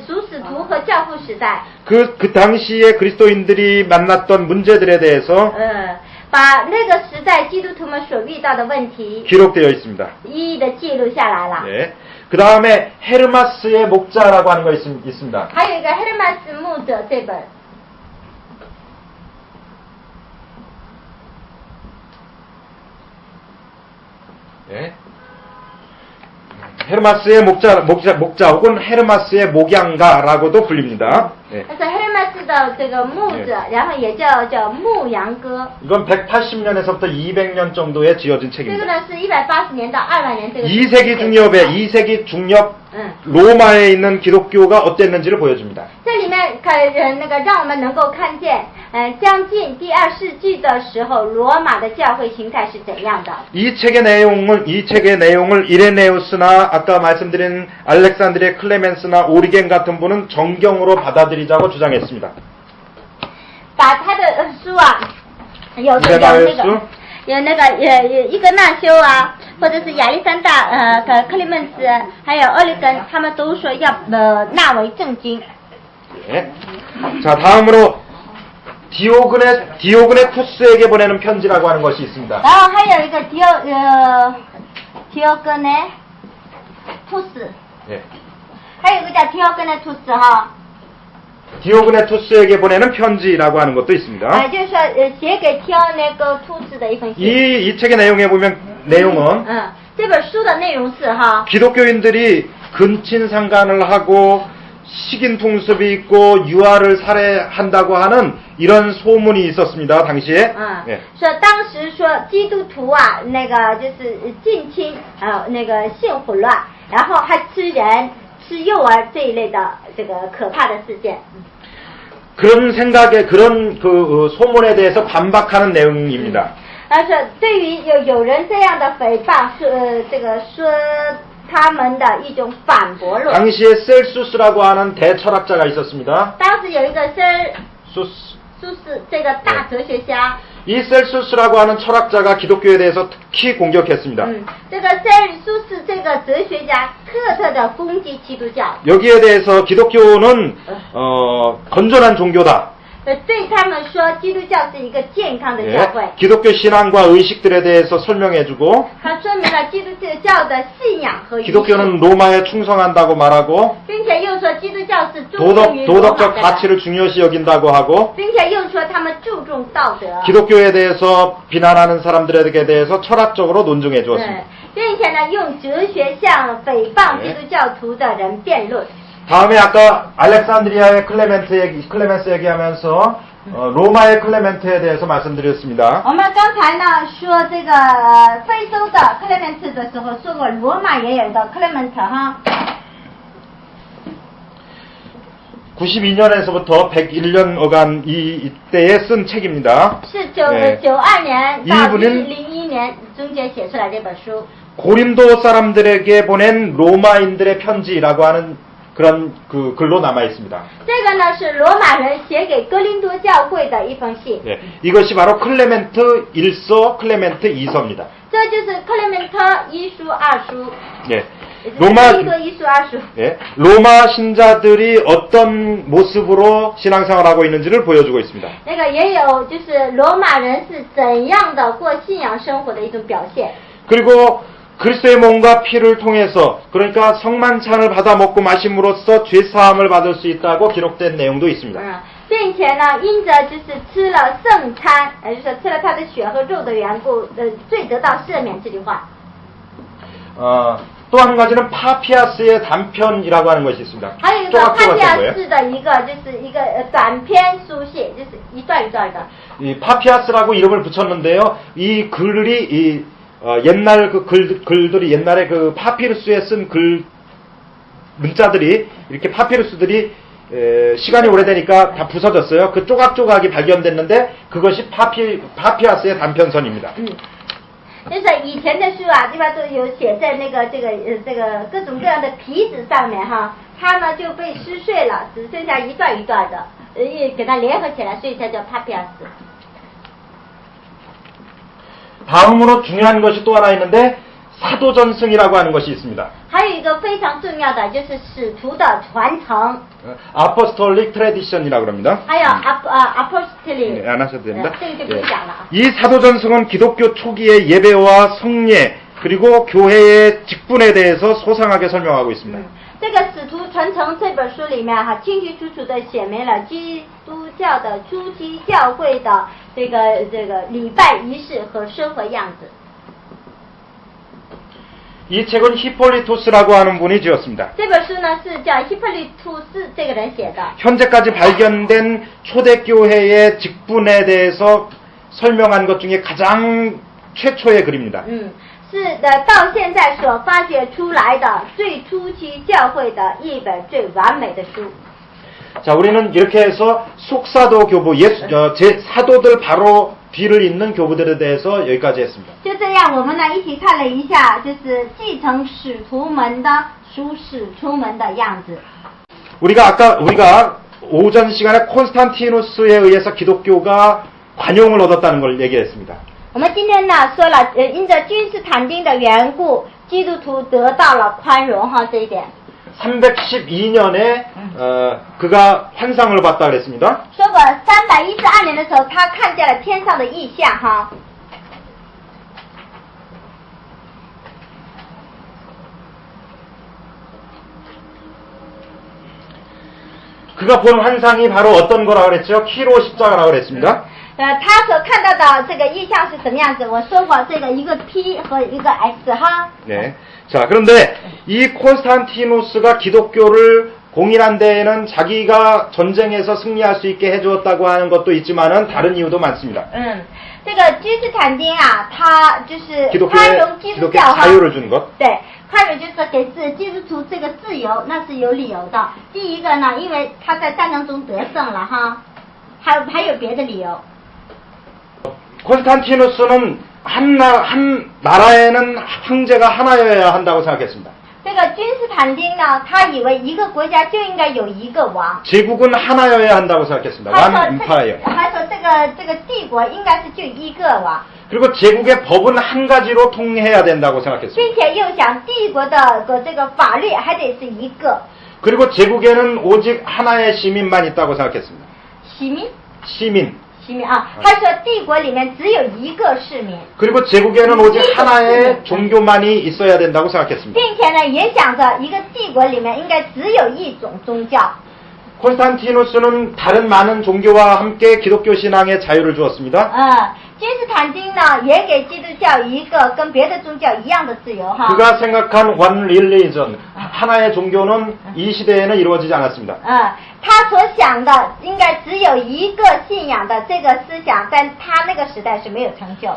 Speaker 2: 主使徒和教父时代。
Speaker 1: 그 당시에 그리스도인들이 만났던 문제들에 대해서
Speaker 2: 把那个时代基督徒们所遇到的问题
Speaker 1: 기록되어 있습니다.
Speaker 2: 一一的记录下来了。
Speaker 1: 네. 그 다음에 헤르마스의 목자라고 하는 거 있습니다.
Speaker 2: 还有一个헤르마스牧者这本。
Speaker 1: 네. 헤르마스의 목자 혹은 헤르마스의 목양가라고도 불립니다. 네.
Speaker 2: 那是헤르마스的这个牧者，然后也叫牧羊歌。
Speaker 1: 이건 180년에서부터 200년 정도에 지어진
Speaker 2: 这个
Speaker 1: 책입니다.
Speaker 2: 呢是180年到200年这个。
Speaker 1: 2세기 중엽 로마에 있는 기독교가 어땠는지를 보여줍니다.
Speaker 2: 这里面那个让我们能够看见，将近第2世纪的时候，罗马的教会形态是怎样的。
Speaker 1: 이 책의 내용을 이레네우스나 아까 말씀드린 알렉산드리아 클레멘스나 오리겐 같은 분은 정경으로 받아들이고 받아들이자고 주장했습니다.
Speaker 2: 把他的书啊，有那个伊格纳修啊，或者是亚历山大克利门斯，还有奥利根，他们都说要纳为正经。
Speaker 1: 예. 자, 다음으로 디오그네투스에게 보내는 편지라고 하는 것이 있습니다.
Speaker 2: 然后还有一个디오그네투스，
Speaker 1: 예.
Speaker 2: 还有一个叫디오그네투스哈。
Speaker 1: 디오그네투스에게 보내는 편지라고 하는 것도 있습니다.
Speaker 2: 就是说写给디오그네투스的一封信。
Speaker 1: 이 책의 내용에 보면 내용은
Speaker 2: 这本书的内容是哈，
Speaker 1: 기독교인들이 근친상간을 하고 식인 풍습이 있고 유아를 살해한다고 하는 이런 소문이 있었습니다. 당시에. 예.
Speaker 2: 说当时说基督徒啊，那个就是近亲那个性混乱，然后还吃人、吃幼儿这一类的这个可怕的事件。
Speaker 1: 그런 생각에 그런 그 소문에 대해서 반박하는 내용입니다.
Speaker 2: 但是对于有人这样的诽谤，这个说他们的一种反驳论。
Speaker 1: 당시에 셀수스라고 하는 대철학자가 있었습니다.
Speaker 2: 当时有一个苏
Speaker 1: 수스.
Speaker 2: 轼这个大哲学家。
Speaker 1: 이 셀수스라고 하는 철학자가 기독교에 대해서 특히 공격했습니다.
Speaker 2: 这个苏轼这个哲学家特的攻击基督教。
Speaker 1: 여기에 대해서 기독교는 건전한 종교다.
Speaker 2: 对他们说，基督教是一个健康的教会。
Speaker 1: 기독교 신앙과 의식들에 대해서 설명해주고
Speaker 2: 他说明了基督教的信仰和仪式，
Speaker 1: 기독교는 로마에 충성한다고 말하고
Speaker 2: 并且又说基督教是忠诚于罗马
Speaker 1: 도덕적
Speaker 2: 的，
Speaker 1: 가치를 중요시 여긴다고 하고
Speaker 2: 并且又说他们注重道德。
Speaker 1: 기독교에 대해서 비난하는 사람들에게 대해서 철학적으로 논증해
Speaker 2: 对
Speaker 1: 주었습니다. ，
Speaker 2: 并且呢，用哲学向诽谤基督教徒的人辩论。
Speaker 1: 다음에 아까 알렉산드리아의 클레멘스 얘기하면서 로마의 클레멘트에 대해서 말씀드렸습니다.
Speaker 2: 我们刚才呢说这个非洲的克莱门特的时候，说过罗马也有一个克莱门特哈。
Speaker 1: 92년에서부터 101년 어간 이때에 쓴 책입니다.
Speaker 2: 是92年到
Speaker 1: 이분은
Speaker 2: 101年中间写出来这本书。
Speaker 1: 고린도 사람들에게 보낸 로마인들의 편지라고 하는 그런 그 글로 남아 있습니다.
Speaker 2: 这个呢是罗马人写给哥林多教会的一封信。
Speaker 1: 예, 이것이 바로 클레멘트 1서, 클레멘트 2서입니다.
Speaker 2: 这就是克莱门特一书、二书。
Speaker 1: 예,
Speaker 2: 哥林多一书、二书。
Speaker 1: 예, 로마 신자들이 어떤 모습으로 신앙생활하고 있는지를 보여주고 있습니다.
Speaker 2: 那个也有就是罗马人是怎样的过信仰生活的一种表现。
Speaker 1: 그리고 그리스도의 몸과 피를 통해서 그러니까 성만찬을 받아 먹고 마심으로써 죄사함을 받을 수 있다고 기록된 내용도 있습니다.
Speaker 2: 并且呢，因着就是吃了圣餐，就是说吃了他的血和肉的缘故，罪得到赦免这句话。
Speaker 1: 또 한 가지는 파피아스의 단편이라고 하는 것이 있습니다.
Speaker 2: 还有一个帕提亚斯的一个就是一个短篇书写，就是一段一段的。
Speaker 1: 이 파피아스라고 이름을 붙였는데요. 이 글이 옛날 그 글들이 옛날에 그 파피루스에 쓴 글 문자들이 이렇게 파피루스들이 시간이 오래되니까 다 부서졌어요. 그 조각조각이 발견됐는데 그것이 파피아스의 단편선입니다.
Speaker 2: 就是以前的书啊，一般都有写在那个这个各种各样的皮纸上面哈，它呢就被撕碎了，只剩下一段一段的，给它联合起来，所以才叫帕皮亚斯。
Speaker 1: 다음으로 중요한 것이 또 하나 있는데 사도전승이라고 하는 것이 있습니다.
Speaker 2: 还有一个非常重要的就是使徒的传承。
Speaker 1: Apostolic tradition이라고 합니다.
Speaker 2: 还有apostolic。
Speaker 1: 네, 안 하셔도 됩니다.
Speaker 2: 这个就不用讲了啊。
Speaker 1: 이 사도전승은 기독교 초기의 예배와 성례 그리고 교회의 직분에 대해서 소상하게 설명하고 있습니다.
Speaker 2: 这个使徒传承这本书里面哈，清清楚楚的写明了基督教的初期教会的这个礼拜仪式和生活样子。
Speaker 1: 이 책은 히폴리토스라고 하는 분이 지었습니다.
Speaker 2: 这本书呢是叫希珀利图斯这个人写的。
Speaker 1: 현재까지 발견된 초대교회의 직분에 대해서 설명한 것 중에 가장 최초의 글입니다.
Speaker 2: 是的，到现在所发掘出来的最初期教会的一本最完美的书。
Speaker 1: 자, 우리는 이렇게 해서 속사도 교부, 제 사도들 바로 뒤를 잇는 교부들에 대해서 여기까지 했습니다.
Speaker 2: 就这样，我们呢一起看了一下，就是继承使徒们的属使徒们的样子。
Speaker 1: 우리가 오전 시간에 콘스탄티누스에 의해서 기독교가 관용을 얻었다는 걸 얘기했습니다.
Speaker 2: 我们今天呢说了，因着君士坦丁的缘故，基督徒得到了宽容哈，这一点。
Speaker 1: 312년에 그가 환상을 봤다 그랬습니다.
Speaker 2: 说过312年的时候，他看见了天上的异象哈。
Speaker 1: 그가 본 환상이 바로 어떤 거라고 그랬죠? 키로 십자가라고 그랬습니다.
Speaker 2: 他所看到的这个意象是什么样子？我说过这个一个 P 和一个 X 哈。
Speaker 1: 네. 자, 그런데 이 콘스탄티누스가 기독교를 공인한 데에는 자기가 전쟁에서 승리할 수 있게 해주었다고 하는 것도 있지만은 다른 이유도 많습니다.
Speaker 2: 这个君士坦丁啊，他就是宽
Speaker 1: 기독교에
Speaker 2: 容基督教
Speaker 1: 기독교에
Speaker 2: 哈。
Speaker 1: 자유를 준 것.
Speaker 2: 对，宽容就是给基督徒这个自由，那是有理由的。第一个呢，因为他在战争中得胜了哈，还有别的理由。
Speaker 1: 콘스탄티누스는 한 나라에는 황제가 하나여야 한다고 생각했습니다.
Speaker 2: 这个君士坦丁呢，他以为一个国家就应该有一个王。
Speaker 1: 제국은 하나여야 한다고 생각했습니다.
Speaker 2: 他
Speaker 1: One Empire.
Speaker 2: 说这个帝国应该是就一个王，
Speaker 1: 그리고 제국의 법은 한 가지로 통해야 된다고 생각했습니다.
Speaker 2: 并且又想帝国的这个法律还得是一个。
Speaker 1: 그리고 제국에는 오직 하나의 시민만 있다고 생각했습니다.
Speaker 2: 시민 啊，他说帝国里面只有一个市民，
Speaker 1: 그리고 제국에는 오직 하나의 종교만이 있어야 된다고 생각했습니다.
Speaker 2: 并且呢也想着一个帝国里面应该只有一种宗教。
Speaker 1: 콘스탄티누스는 다른 많은 종교와 함께 기독교 신앙에 자유를 주었습니다.
Speaker 2: 君士坦丁呢也给基督教一个跟别的宗教一样的自由哈。
Speaker 1: 그가 생각한 one religion, 하나의 종교는 이 시대에는 이루어지지 않았습니다.
Speaker 2: 他所想的应该只有一个信仰的这个思想，在他那个时代是没有成就。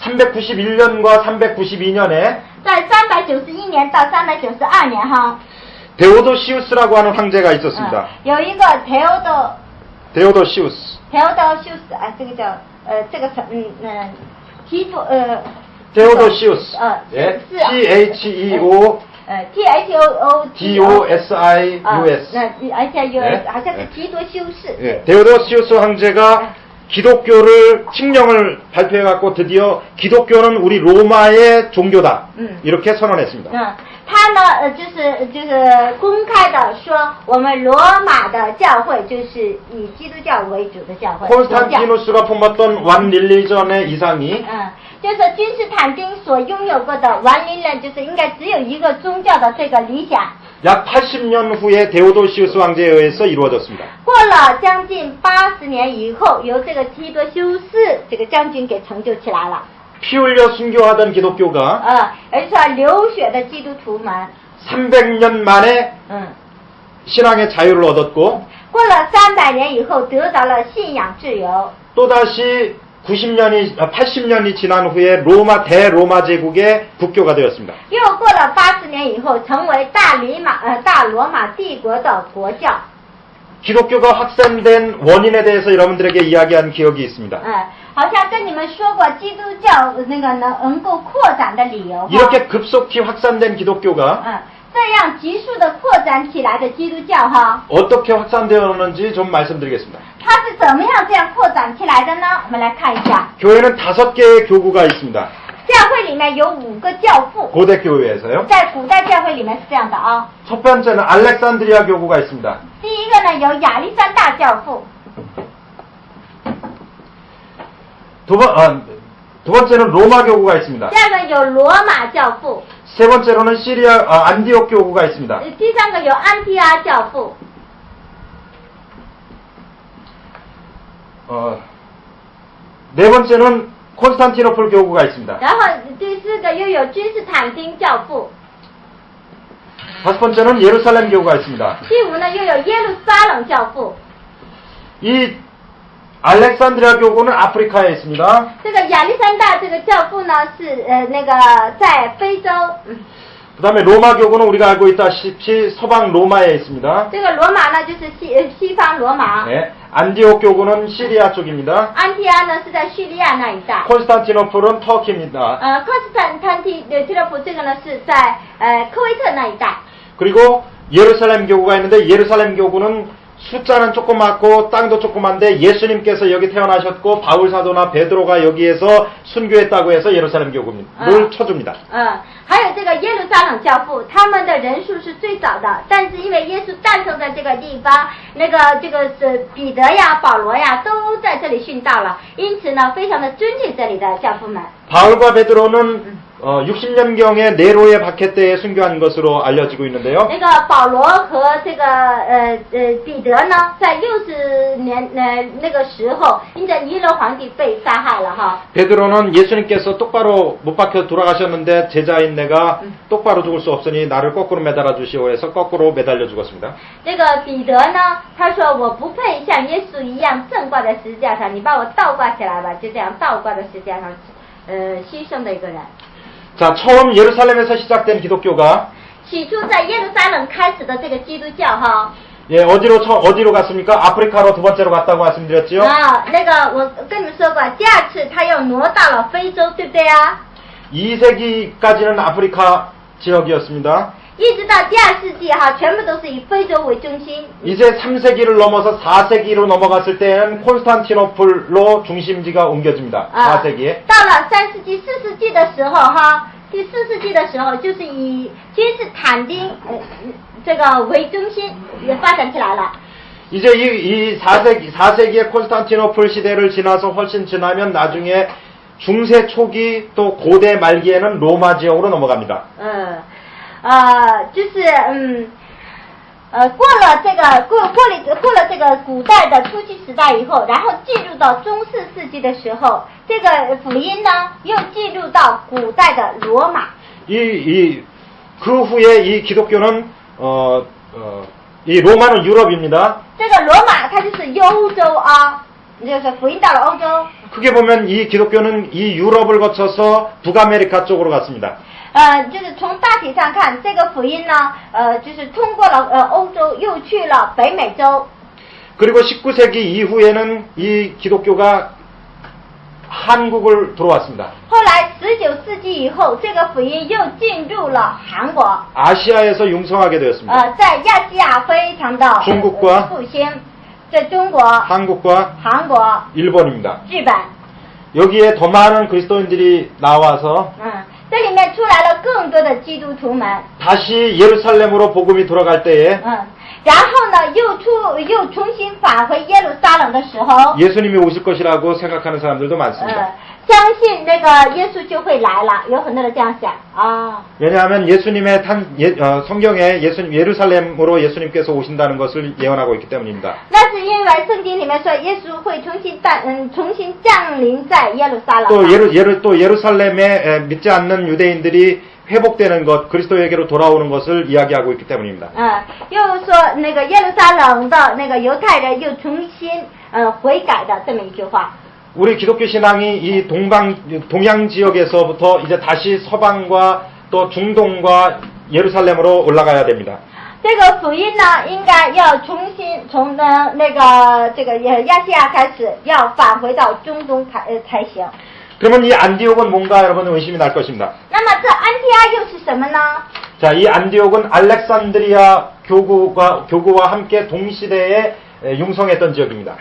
Speaker 1: 391년과 392년에
Speaker 2: 在391年到392年哈，
Speaker 1: 데오도시우스라고 하는 황제가 있었습니다.
Speaker 2: 有一个
Speaker 1: 데오도시우스.
Speaker 2: 啊，这个叫这个提多
Speaker 1: 데오도시우스. 예.
Speaker 2: 是啊
Speaker 1: THEO
Speaker 2: THODOSIUS， 而且有
Speaker 1: 네
Speaker 2: 好像是提多修士。
Speaker 1: 예. 데오도시우스 황제가 기독교를 칙령을 발표해갖고 드디어 기독교는 우리 로마의 종교다. 이렇게 선언했습니다.
Speaker 2: 他呢就是公开的说，我们罗马的教会就是以基督教为主的教会。
Speaker 1: 콘스탄티누스가 품었던 one religion의 이상이
Speaker 2: 就是君士坦丁所拥有过的完林人，就是应该只有一个宗教的这个理想。
Speaker 1: 약 80년 후에 데오도시우스 황제에 의해서 이루어졌습니다.
Speaker 2: 过了将近80年以后，由这个提多修士这个将军给成就起来了。
Speaker 1: 피 흘려 순교하던 기독교가
Speaker 2: 而且流血的基督徒们，
Speaker 1: 300년 만에 신앙의 자유를 얻었고
Speaker 2: 过了300年以后得到了信仰自由。
Speaker 1: 또다시 80년이 지난 후에 대로마 제국의 국교가 되었습니다.
Speaker 2: 又过了80年以后，成为大罗马帝国的国教。
Speaker 1: 기독교가 확산된 원인에 대해서 여러분들에게 이야기한 기억이 있습니다.
Speaker 2: 好像跟你们说过基督教那个能够扩展的理由。
Speaker 1: 이렇게 급속히 확산된 기독교가
Speaker 2: 这样急速的扩展起来的基督教哈，
Speaker 1: 어떻게 확산되었는지 좀 말씀드리겠습니다.
Speaker 2: 它是怎么样这样扩展起来的呢？我们来看一下。
Speaker 1: 교회는 5개의 교구가 있습니다.
Speaker 2: 教会里面有5个教父。
Speaker 1: 고대 교회에서요.
Speaker 2: 在古代教会里面是这样的啊。
Speaker 1: 첫 번째는 알렉산드리아 교구가 있습니다.
Speaker 2: 第一个呢有亚历山大教父。
Speaker 1: 두 번째는 로마 교구가 있습니다.
Speaker 2: 第二个有罗马教父。
Speaker 1: 세 번째로는 안디옥 교구가 있습니다.
Speaker 2: 第三个有安提阿教父。
Speaker 1: 네 번째는 콘스탄티노플 교구가 있습니다.
Speaker 2: 然后第四个又有君士坦丁教父。
Speaker 1: 다섯 번째는 예루살렘 교구가 있습니다.
Speaker 2: 第五呢又有耶路撒冷教父。
Speaker 1: 이 알렉산드리아 교구는 아프리카에 있습니다.
Speaker 2: 这个亚历山大这个教父呢是那个在非洲。
Speaker 1: 그 다음에 로마 교구는 우리가 알고 있다시피 서방 로마에 있습니다.
Speaker 2: 这个罗马呢就是西方罗马。
Speaker 1: 네, 안디옥 교구는 시리아 쪽입니다.
Speaker 2: 安提阿呢是在叙利亚那一带。
Speaker 1: 콘스탄티노플은 터키입니다.
Speaker 2: 克斯坦提勒普这个呢是在科威特那一带。
Speaker 1: 그리고 예루살렘 교구가 있는데 예루살렘 교구는 숫자는 조그맣고 땅도 조그만데 예수님께서 여기 태어나셨고 바울 사도나 베드로가 여기에서 순교했다고 해서 예루살렘 교구를 쳐줍니다.
Speaker 2: 还有这个耶路撒冷教父，他们的人数是最早的，但是因为耶稣诞生在这个地方，这个是彼得呀、保罗呀都在这里殉道了，因此呢，非常的尊敬这里的教父们。
Speaker 1: 바울과 베드로는 60년경에 네로의 박해 때에 순교한 것으로 알려지고 있는데요.
Speaker 2: 那个保罗和这个彼得呢，在60年那个时候，因着尼罗皇帝被杀害了哈。
Speaker 1: 베드로는 예수님께서 똑바로 못 박혀 돌아가셨는데 제자인 내가 똑바로 죽을 수 없으니 나를 거꾸로 매달아 주시오 해서 거꾸로 매달려 죽었습니다.
Speaker 2: 这个彼得呢，他说我不配像耶稣一样正挂在十字架上，你把我倒挂起来吧，就这样倒挂在十字架上，牺牲的一个人。
Speaker 1: 자, 처음 예루살렘에서 시작된 기독교가
Speaker 2: 起初在耶路撒冷开始的这个基督教哈，
Speaker 1: 예, 어디로 갔습니까? 아프리카로 두 번째로 갔다고 말씀드렸죠.
Speaker 2: 那个我跟你们说过，第二次他又挪到了非洲，对不对啊？
Speaker 1: 2세기까지는 아프리카 지역이었습니다.
Speaker 2: 一直到第2世纪哈，全部都是以非洲为中心。
Speaker 1: 이제 3세기를 넘어서 4세기로 넘어갔을 때는 콘스탄티노플로 중심지가 옮겨집니다. 4세기에.
Speaker 2: 到了3世纪、4世纪的时候哈，第4世纪的时候就是以君士坦丁这个为中心也发展起来了。
Speaker 1: 이제 이 4세기의 콘스탄티노플 시대를 지나서 훨씬 지나면 나중에 중세 초기 또 고대 말기에는 로마 지역으로 넘어갑니다.
Speaker 2: 就是过了这个古代的初期时代以后，然后进入到中4世纪的时候，这个福音呢又进入到古代的罗马。
Speaker 1: 그 후에 이 기독교는 이 로마는 유럽입니다.
Speaker 2: 这个罗马它就是欧洲啊，就是福音到了欧洲。
Speaker 1: 크게 보면 이 기독교는 이 유럽을 거쳐서 북아메리카 쪽으로 갔습니다.
Speaker 2: 就是从大体上看，这个福音呢，就是通过了欧洲，又去了北美洲。
Speaker 1: 그리고 19세기 이후에는 이 기독교가 한국을 들어왔습니다.
Speaker 2: 后来19世纪以后，这个福音又进入了韩国。
Speaker 1: 아시아에서 융성하게 되었습니다.
Speaker 2: 在亚细亚非常的
Speaker 1: 중국과
Speaker 2: 复兴，在中国、
Speaker 1: 한국과
Speaker 2: 韩国、
Speaker 1: 일본입니다.
Speaker 2: 日本，
Speaker 1: 여기에 더 많은 그리스도인들이 나와서
Speaker 2: 这里面出来了更多的基督徒们。
Speaker 1: 다시 예루살렘으로 복음이 돌아갈 때에
Speaker 2: 然后呢，又重新返回耶路撒冷的时候，
Speaker 1: 예수님이 오실 것이라고 생각하는 사람들도 많습니다.
Speaker 2: 相信那个耶稣就会来了，有很多人这样想啊。
Speaker 1: 왜냐하면 예수님의 성경에 예루살렘으로 예수님께서 오신다는 것을 예언하고 있기 때문입니다.
Speaker 2: 那是因为圣经里面说耶稣会重新降临在耶路撒冷。
Speaker 1: 또 예루살렘에 믿지 않는 유대인들이 회복되는 것, 그리스도에게로 돌아오는 것을 이야기하고 있기 때문입니다.
Speaker 2: 又说那个耶路撒冷的那个犹太人又重新悔改的这么一句话。
Speaker 1: 우리 기독교 신앙이 이 동양 지역에서부터 이제 다시 서방과 또 중동과 예루살렘으로 올라가야 됩니다.
Speaker 2: 这个福音呢，应该要重新从这个亚细亚开始，要返回到中东才行。
Speaker 1: 그러면 이 안디옥은 뭔가 여러분 의심이 날 것입니다.
Speaker 2: 那么这安提阿又是什么呢？
Speaker 1: 자, 이 안디옥은 알렉산드리아 교구와 함께 동시대에 융성했던 지역입니다.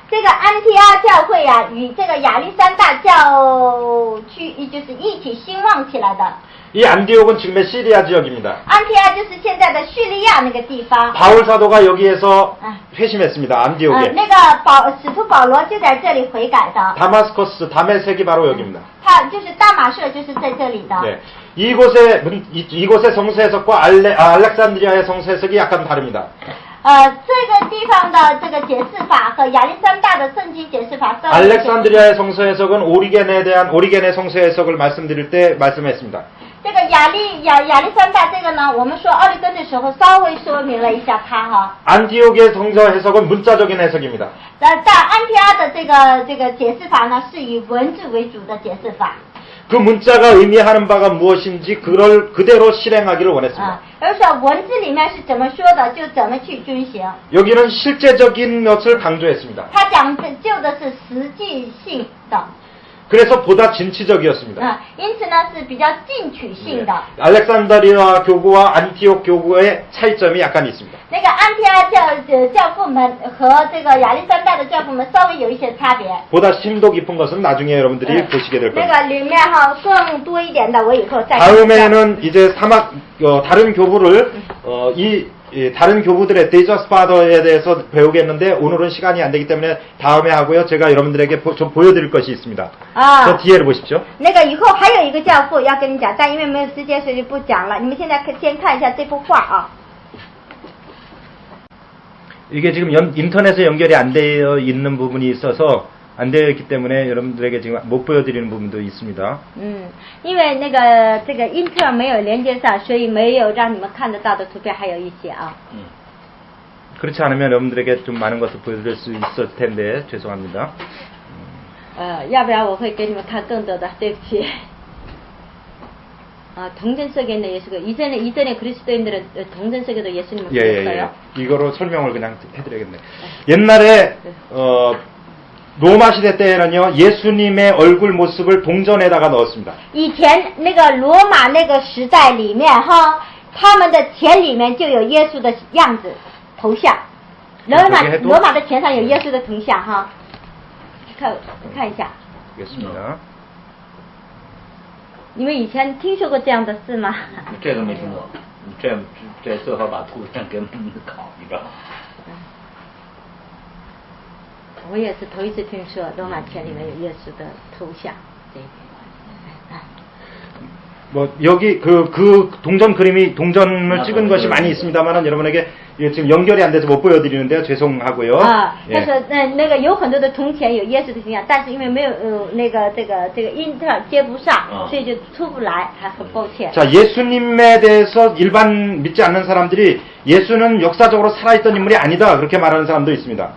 Speaker 2: 这个安提阿教会啊，与这个亚历山大教区就是一起兴旺起来的。
Speaker 1: 이 안디옥은 지금의 시리아 지역입니다.
Speaker 2: 安提阿就是现在的叙利亚那个地方。
Speaker 1: 바울 사도가 여기에서 회심했습니다. 안디옥에.
Speaker 2: 那个使徒保罗就在这里悔改的。
Speaker 1: 다마스커스, 다메섹이 바로 여기입니다.
Speaker 2: 他就是大马士，就是在这里的。
Speaker 1: 네. 이곳의 성서 해석과 알렉산드리아의 성서 해석이 약간 다릅니다.
Speaker 2: 这个地方的这个解释法和亚历山大的圣经解释法都。
Speaker 1: 알렉산드리아의 성서 해석은 오리겐의 성서 해석을 말씀드릴 때 말씀했습니다.
Speaker 2: 这个亚历山大这个呢，我们说奥利根的时候稍微说明了一下它哈。
Speaker 1: 안디옥의 성서 해석은 문자적인 해석입니다.
Speaker 2: 在安提阿的这个解释法呢，是以文字为主的解释法。
Speaker 1: 그 문자가 의미하는 바가 무엇인지 그걸 그대로 실행하기를 원했습니다.
Speaker 2: 而且文字里面是怎么说的，就怎么去遵行。
Speaker 1: 여기는 실제적인 것을 강조했습니다.
Speaker 2: 他讲究的是实际性的。
Speaker 1: 그래서 보다 진취적이었습니다.
Speaker 2: 因此呢是比较进取性的。
Speaker 1: 알렉산드리아 교구와 안티옥 교구의 차이점이 약간 있습니다.
Speaker 2: 那个安提阿教父们和这个亚历山大的教父们稍微有一些差别。
Speaker 1: 보다 심도 깊은 것은 나중에 여러분들이 보시게 될
Speaker 2: 那
Speaker 1: 겁니다.
Speaker 2: 个里面哈更多一点的，我以后再。
Speaker 1: 다음에는 이제 다른 교부를 다른 교부들의 데이저스 파더에 대해서 배우겠는데 오늘은 시간이 안 되기 때문에 다음에 하고요. 제가 여러분들에게 좀 보여드릴 것이 있습니다. 저 뒤에를 보십시오.
Speaker 2: 那个以后还有一个教父要跟你讲，但因为没有时间，所以就不讲了。你们现在先看一下这幅画啊。
Speaker 1: 이게 지금 인터넷에 연결이 안 되어 있는 부분이 있어서 안 되어 있기 때문에 여러분들에게 지금 못 보여드리는 부분도 있습니다.
Speaker 2: 因为那个这个英特尔没有连接上，所以没有让你们看得到的图片还有一些啊。
Speaker 1: 그렇지 않으면 여러분들에게 좀 많은 것을 보여드릴 수 있을 텐데 죄송합니다.
Speaker 2: 要不然我会给你们看更多的，对不起。동전 속에 있는 예수가 이전에 그리스도인들은 동전 속에도 예수님을 보였어요.
Speaker 1: 이거로 설명을 그냥 해드려야겠네. 옛날에 로마 시대 때는요 예수님의 얼굴 모습을 동전에다가 넣었습니다.
Speaker 2: 以前那个罗马那个时代里面哈，他们的钱里面就有耶稣的样子头像。罗马的钱上有耶稣的铜像哈，看一下。
Speaker 1: 알겠습니다.
Speaker 2: 你们以前听说过这样的事吗？
Speaker 6: 这个没听过，这最好把图片给我们考一张。
Speaker 2: 我也是头一次听说罗马钱里面有耶稣的头像。
Speaker 1: 뭐 여기 그 동전을 찍은 것이 많이 있습니다만은 여러분에게 지금 연결이 안 돼서 못 보여드리는데요. 죄송하고요.
Speaker 2: 但是那个有很多的铜钱有耶稣的形象，但是因为没有这个英特尔接不上，所以就出不来，还很抱歉。
Speaker 1: 자, 예수님에 대해서 일반 믿지 않는 사람들이 예수는 역사적으로 살아있던 인물이 아니다 그렇게 말하는 사람도 있습니다.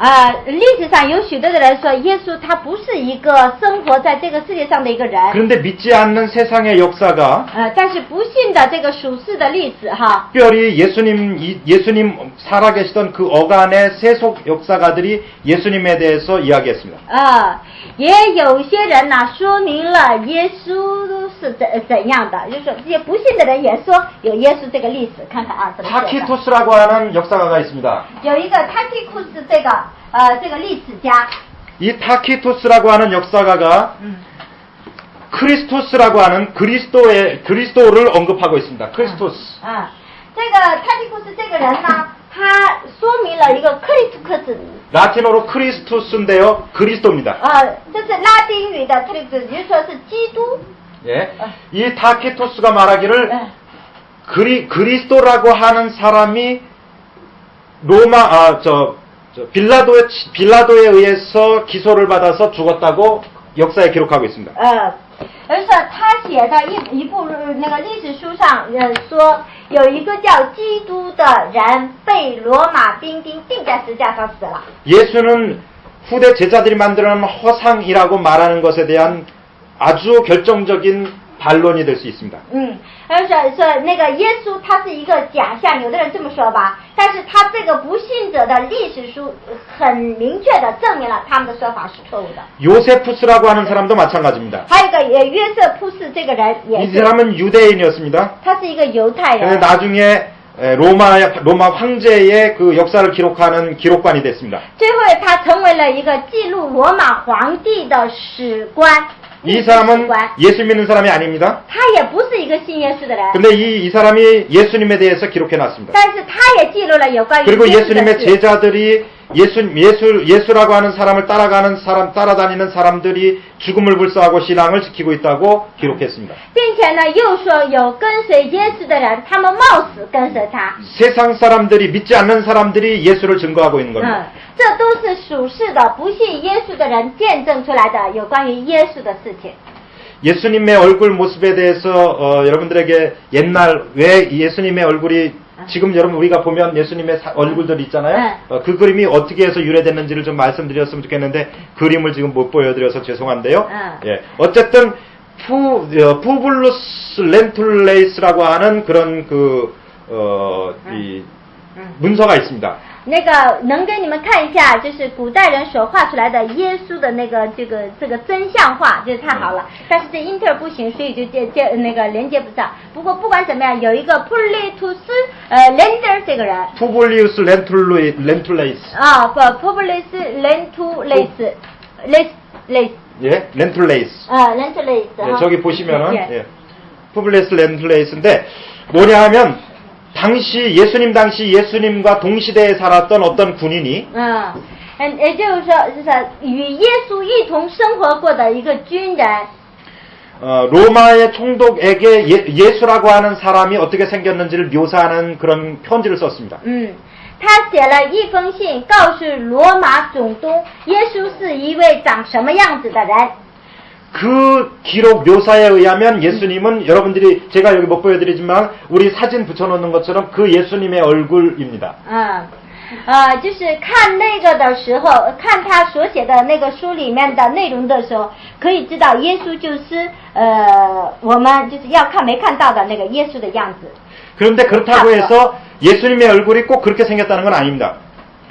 Speaker 2: 历史上有许多的人说耶稣他不是一个生活在这个世界上的一个人。
Speaker 1: 그런데 믿지 않는 세상의 역사가
Speaker 2: 但是不信的这个属世的历史哈，
Speaker 1: 특별히 예수님 살아계시던 그 어간의 세속 역사가들이 예수님에 대해서 이야기했습니다.
Speaker 2: 也有些人呢说明了耶稣是怎样的，就是说这些不信的人也说有耶稣这个历史，看看啊，怎么写的。
Speaker 1: 타키투스라고 하는 역사가가 있습니다.
Speaker 2: 有一个塔基库斯这个历史家，
Speaker 1: 이 타키투스라고 하는 역사가가 크리스토스라고 하는 그리스도를 언급하고 있습니다. 크리스토스.
Speaker 2: 这个塔基库斯这个人呢，他说明了一个克里斯克斯。
Speaker 1: 라틴어로 크리스투스인데요. 그리스도입니다.
Speaker 2: 这是拉丁语的克里斯，也就是说是基督。
Speaker 1: 예. 이 타키토스가 말하기를 그리스도라고 하는 사람이 빌라도에 의해서 기소를 받아서 죽었다고 역사에 기록하고 있습니다.
Speaker 2: 而是他写的一部那个历史书上说，有一个叫基督的人被罗马兵丁钉在十字架上死了。
Speaker 1: 예수는 후대 제자들이 만들어낸 허상이라고 말하는 것에 대한 아주 결정적인 반론이 될 수 있습니다.
Speaker 2: 而是说那个耶稣他是一个假象，有的人这么说吧，但是他这个不信者的历史书很明确的证明了他们的说法是错误的。
Speaker 1: 요세푸스라고 하는 사람도 마찬가지입니다.
Speaker 2: 还有一个约瑟普斯这个人也
Speaker 1: 이
Speaker 2: 是，
Speaker 1: 사람은 유대인이었습니다.
Speaker 2: 他是一个犹太
Speaker 1: 그런데
Speaker 2: 人。
Speaker 1: 나중에 로마 황제의 그 역사를 기록하는 기록관이 됐습니다.
Speaker 2: 最后他成为了一个记录罗马皇帝的史官。
Speaker 1: 이 사람은 예수 믿는 사람이 아닙니다.
Speaker 2: 他也不是一个信耶稣的人，
Speaker 1: 근데 이 사람이 예수님에 대해서 기록해 놨습니다.
Speaker 2: 但是他也记录了有关于
Speaker 1: 그리고
Speaker 2: 耶稣的
Speaker 1: 예수님의
Speaker 2: 事。
Speaker 1: 제자들이 예수라고 하는 사람을 따라다니는 사람들이 죽음을 불사하고 신앙을 지키고 있다고 기록했습니다.
Speaker 2: 并且呢，又说有跟随耶稣的人，他们冒死跟随他。
Speaker 1: 세상 사람들이 믿지 않는 사람들이 예수를 증거하고 있는 겁니다.
Speaker 2: 这都是属世的不信耶稣的人见证出来的有关于耶稣的事情。
Speaker 1: 예수님의 얼굴 모습에 대해서 여러분들에게 옛날 왜 예수님의 얼굴이 지금 여러분 우리가 보면 예수님의 얼굴들 있잖아요. 그 그림이 어떻게 해서 유래됐는지를 좀 말씀드렸으면 좋겠는데 그림을 지금 못 보여드려서 죄송한데요. 예, 어쨌든 푸블루스 렌툴레이스라고 하는 그런 이 문서가 있습니다.
Speaker 2: 那个能给你们看一下，就是古代人所画出来的耶稣的那个这个真相画，这太好了。但是这英特尔不行，所以就那个连接不上。不过不管怎么样，有一个普利图斯Lender这个人。
Speaker 1: Publius Lentulus.
Speaker 2: 아, Publius Lentulus.
Speaker 1: 예, Lentulus.
Speaker 2: Lentulus.
Speaker 1: 예, 저기 보시면은
Speaker 2: 예.
Speaker 1: 예. Publius Lentulus인데 뭐냐 하면 당시 예수님과 동시대에 살았던 어떤 군인이
Speaker 2: 也就是说，就是与耶稣一同生活过的一个军人。
Speaker 1: 로마의 총독에게 예수라고 하는 사람이 어떻게 생겼는지를 묘사하는 그런 편지를 썼습니다.
Speaker 2: 他写了一封信，告诉罗马总督耶稣是一位长什么样子的人。
Speaker 1: 그 기록 묘사에 의하면 예수님은 여러분들이 제가 여기 못 보여드리지만 우리 사진 붙여놓는 것처럼 그 예수님의 얼굴입니다.
Speaker 2: 就是看那个的时候，看他所写的那个书里面的内容的时候，可以知道耶稣就是我们就是要看没看到的那个耶稣的样子。
Speaker 1: 그런데 그렇다고 해서 예수님의 얼굴이 꼭 그렇게 생겼다는 건 아닙니다.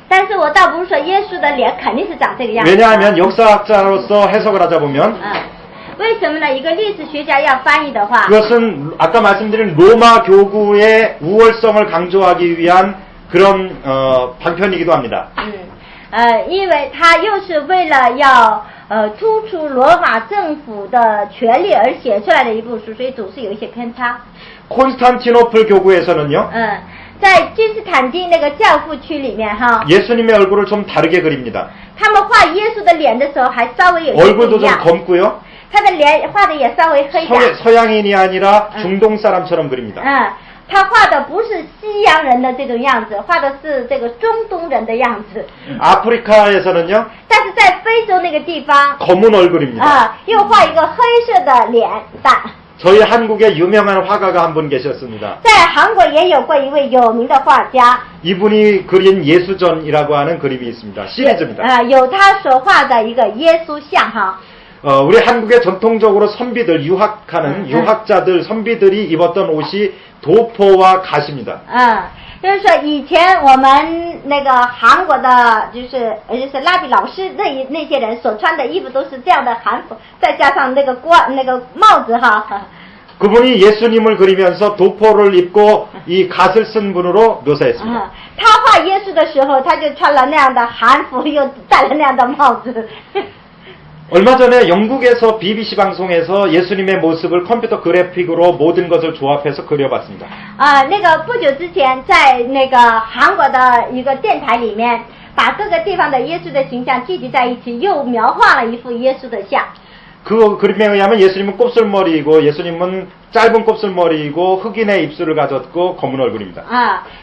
Speaker 2: 但是我倒不是说耶稣的脸肯定是长这个样子。
Speaker 1: 왜냐하면 역사학자로서 해석을 하자 보면
Speaker 2: 为什么呢？一个历史学家要翻译的话，
Speaker 1: 그것은 아까 말씀드린 로마 교구의 우월성을 강조하기 위한 그런 방편이기도 합니다.
Speaker 2: 因为他又是为了要突出罗马政府的权力而写出来的一部书，所以总是有一些偏差。
Speaker 1: 콘스탄티노플 교구에서는요.
Speaker 2: 在君士坦丁那个教父区里面哈，
Speaker 1: 예수님의 얼굴을 좀 다르게 그립니다.
Speaker 2: 他们画耶稣的脸的时候还稍微有些不
Speaker 1: 얼굴도
Speaker 2: 一
Speaker 1: 좀
Speaker 2: 样，
Speaker 1: 검고요.
Speaker 2: 他的脸画的也稍微黑点。
Speaker 1: 서양인이 아니라 중동 사람처럼 그립니다.
Speaker 2: 他画的不是西洋人的这种样子，画的是这个中东人的样子。
Speaker 1: 아프리카에서는요.
Speaker 2: 但是在非洲那个地方，
Speaker 1: 검은 얼굴입니다.
Speaker 2: 又画一个黑色的脸蛋。
Speaker 1: 저희 한국에 유명한 화가가 한 분 계셨습니다.
Speaker 2: 在韩国也有过一位有名的画家，
Speaker 1: 이분이 그린 예수전이라고 하는 그림이 있습니다. 시리즈입니다.
Speaker 2: 有他所画的一个耶稣像哈。
Speaker 1: 우리 한국에 전통적으로 선비들 유학하는 유학자들 선비들이 입었던 옷이 도포와 가시입니다.
Speaker 2: 就是说以前我们那个韩国的，就是蜡笔老师那些人所穿的衣服都是这样的韩服，再加上那个帽子哈。
Speaker 1: 그분이 예수님을 그리면서 도포를 입고 이 갓을 쓴 분으로 묘사했습니다.
Speaker 2: 他画耶稣的时候，他就穿了那样的韩服，又戴了那样的帽子。
Speaker 1: 얼마 전에 영국에서 BBC 방송에서 예수님의 모습을 컴퓨터 그래픽으로 모든 것을 조합해서 그려봤습니다.
Speaker 2: 那个不久之前，在那个韩国的一个电台里面，把各个地方的耶稣的形象聚集在一起，又描画了一幅耶稣的像。
Speaker 1: 그 그림에 의하면 예수님은 곱슬머리이고 예수님은 짧은 곱슬머리이고 흑인의 입술을 가졌고 검은 얼굴입니다.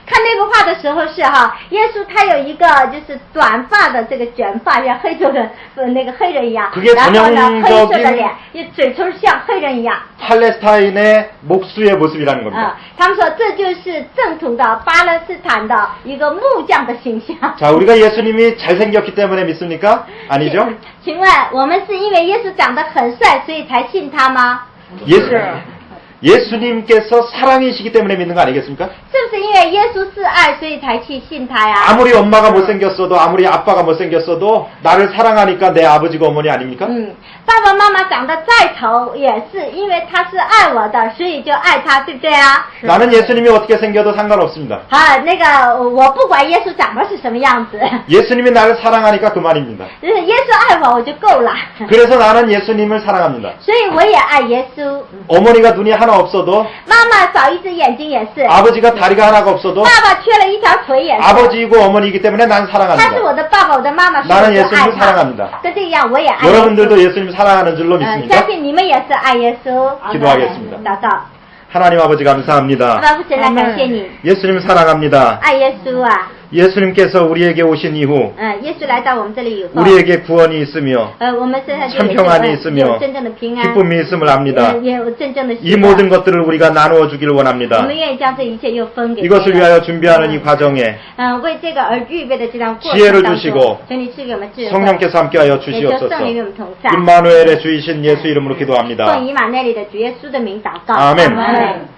Speaker 2: 看那幅画的时候是哈，耶稣他有一个就是短发的这个卷发，像黑洲人那个黑人一样，
Speaker 1: 그게
Speaker 2: 然后呢黑色的
Speaker 1: 전형적인
Speaker 2: 脸，嘴唇像黑人一样。
Speaker 1: 팔레스타인의 목수의 모습이라는 겁니다.
Speaker 2: 他们说这就是正统的巴勒斯坦的一个木匠的形象。
Speaker 1: 자, 우리가 예수님이 잘생겼기 때문에 믿습니까? 아니죠?
Speaker 2: 请问我们是因为耶稣长得很帅，所以才信他吗？
Speaker 1: 예수님께서 사랑이시기 때문에 믿는 거 아니겠습니까?
Speaker 2: 是不是因为耶稣是爱，所以才去信他呀？
Speaker 1: 아무리 엄마가 못생겼어도 아무리 아빠가 못생겼어도 나를 사랑하니까 내 아버지가 어머니 아닙니까?
Speaker 2: 爸爸妈妈长得再丑，也是因为他是爱我的，所以就爱他，对不对啊？
Speaker 1: 나는 예수님이 어떻게 생겨도 상관없습니다.
Speaker 2: 那个我不管耶稣长得是什么样子，
Speaker 1: 예수님이 나를 사랑하니까 그만입니다.
Speaker 2: 耶稣爱我就够了。
Speaker 1: 그래서 나는 예수님을 사랑합니다.
Speaker 2: 所以我也爱耶稣。
Speaker 1: 어머니가 눈이 하나 없어도
Speaker 2: 妈妈少一只眼睛也是，
Speaker 1: 아버지가 다리가 하나가 없어도
Speaker 2: 爸爸缺了一条腿也是。
Speaker 1: 아버지이고 어머니이기 때문에 난
Speaker 2: 他是
Speaker 1: 사랑합니다.
Speaker 2: 我的爸爸，我的妈妈，所以
Speaker 1: 나는
Speaker 2: 我就爱
Speaker 1: 예수님을
Speaker 2: 他。
Speaker 1: 사랑합니다.
Speaker 2: 跟这样，我也爱耶稣。
Speaker 1: 여러분들도 예수님 사랑하는 줄로 믿습니까?
Speaker 2: 相信你们也是爱耶稣。
Speaker 1: 기도하겠습니다.
Speaker 2: 祷告，
Speaker 1: 하나님 아버지 감사합니다.
Speaker 2: 阿爸父神来感谢你，
Speaker 1: 예수님 사랑합니다.
Speaker 2: 爱耶稣啊。
Speaker 1: 예수님께서 우리에게 오신 이후
Speaker 2: 耶稣来到我们这里以后，
Speaker 1: 우리에게 구원이 있으며
Speaker 2: 我们身上就
Speaker 1: 천평안이
Speaker 2: 有
Speaker 1: 있으며
Speaker 2: 真正的平安，
Speaker 1: 기쁨이 있음을 압니다.
Speaker 2: 也有真正的喜
Speaker 1: 이
Speaker 2: 乐。
Speaker 1: 모든 것들을 우리가 나누어 주기를
Speaker 2: 我
Speaker 1: 원합니다.
Speaker 2: 们愿意将这一切又分给别
Speaker 1: 이것을
Speaker 2: 人。
Speaker 1: 위하여 준비하는 이 과정에
Speaker 2: 为这个而预备的这段过
Speaker 1: 지혜를
Speaker 2: 程当
Speaker 1: 주시고
Speaker 2: 中，求你赐给我们智慧，
Speaker 1: 성령께서 함께하여
Speaker 2: 也求
Speaker 1: 주시옵소서.
Speaker 2: 圣灵与我们同在。
Speaker 1: 임마누엘의 주이신 예수 이름으로 기도합니다.
Speaker 2: 奉以马内利的主耶稣的名祷告。
Speaker 1: 아멘.
Speaker 2: 阿门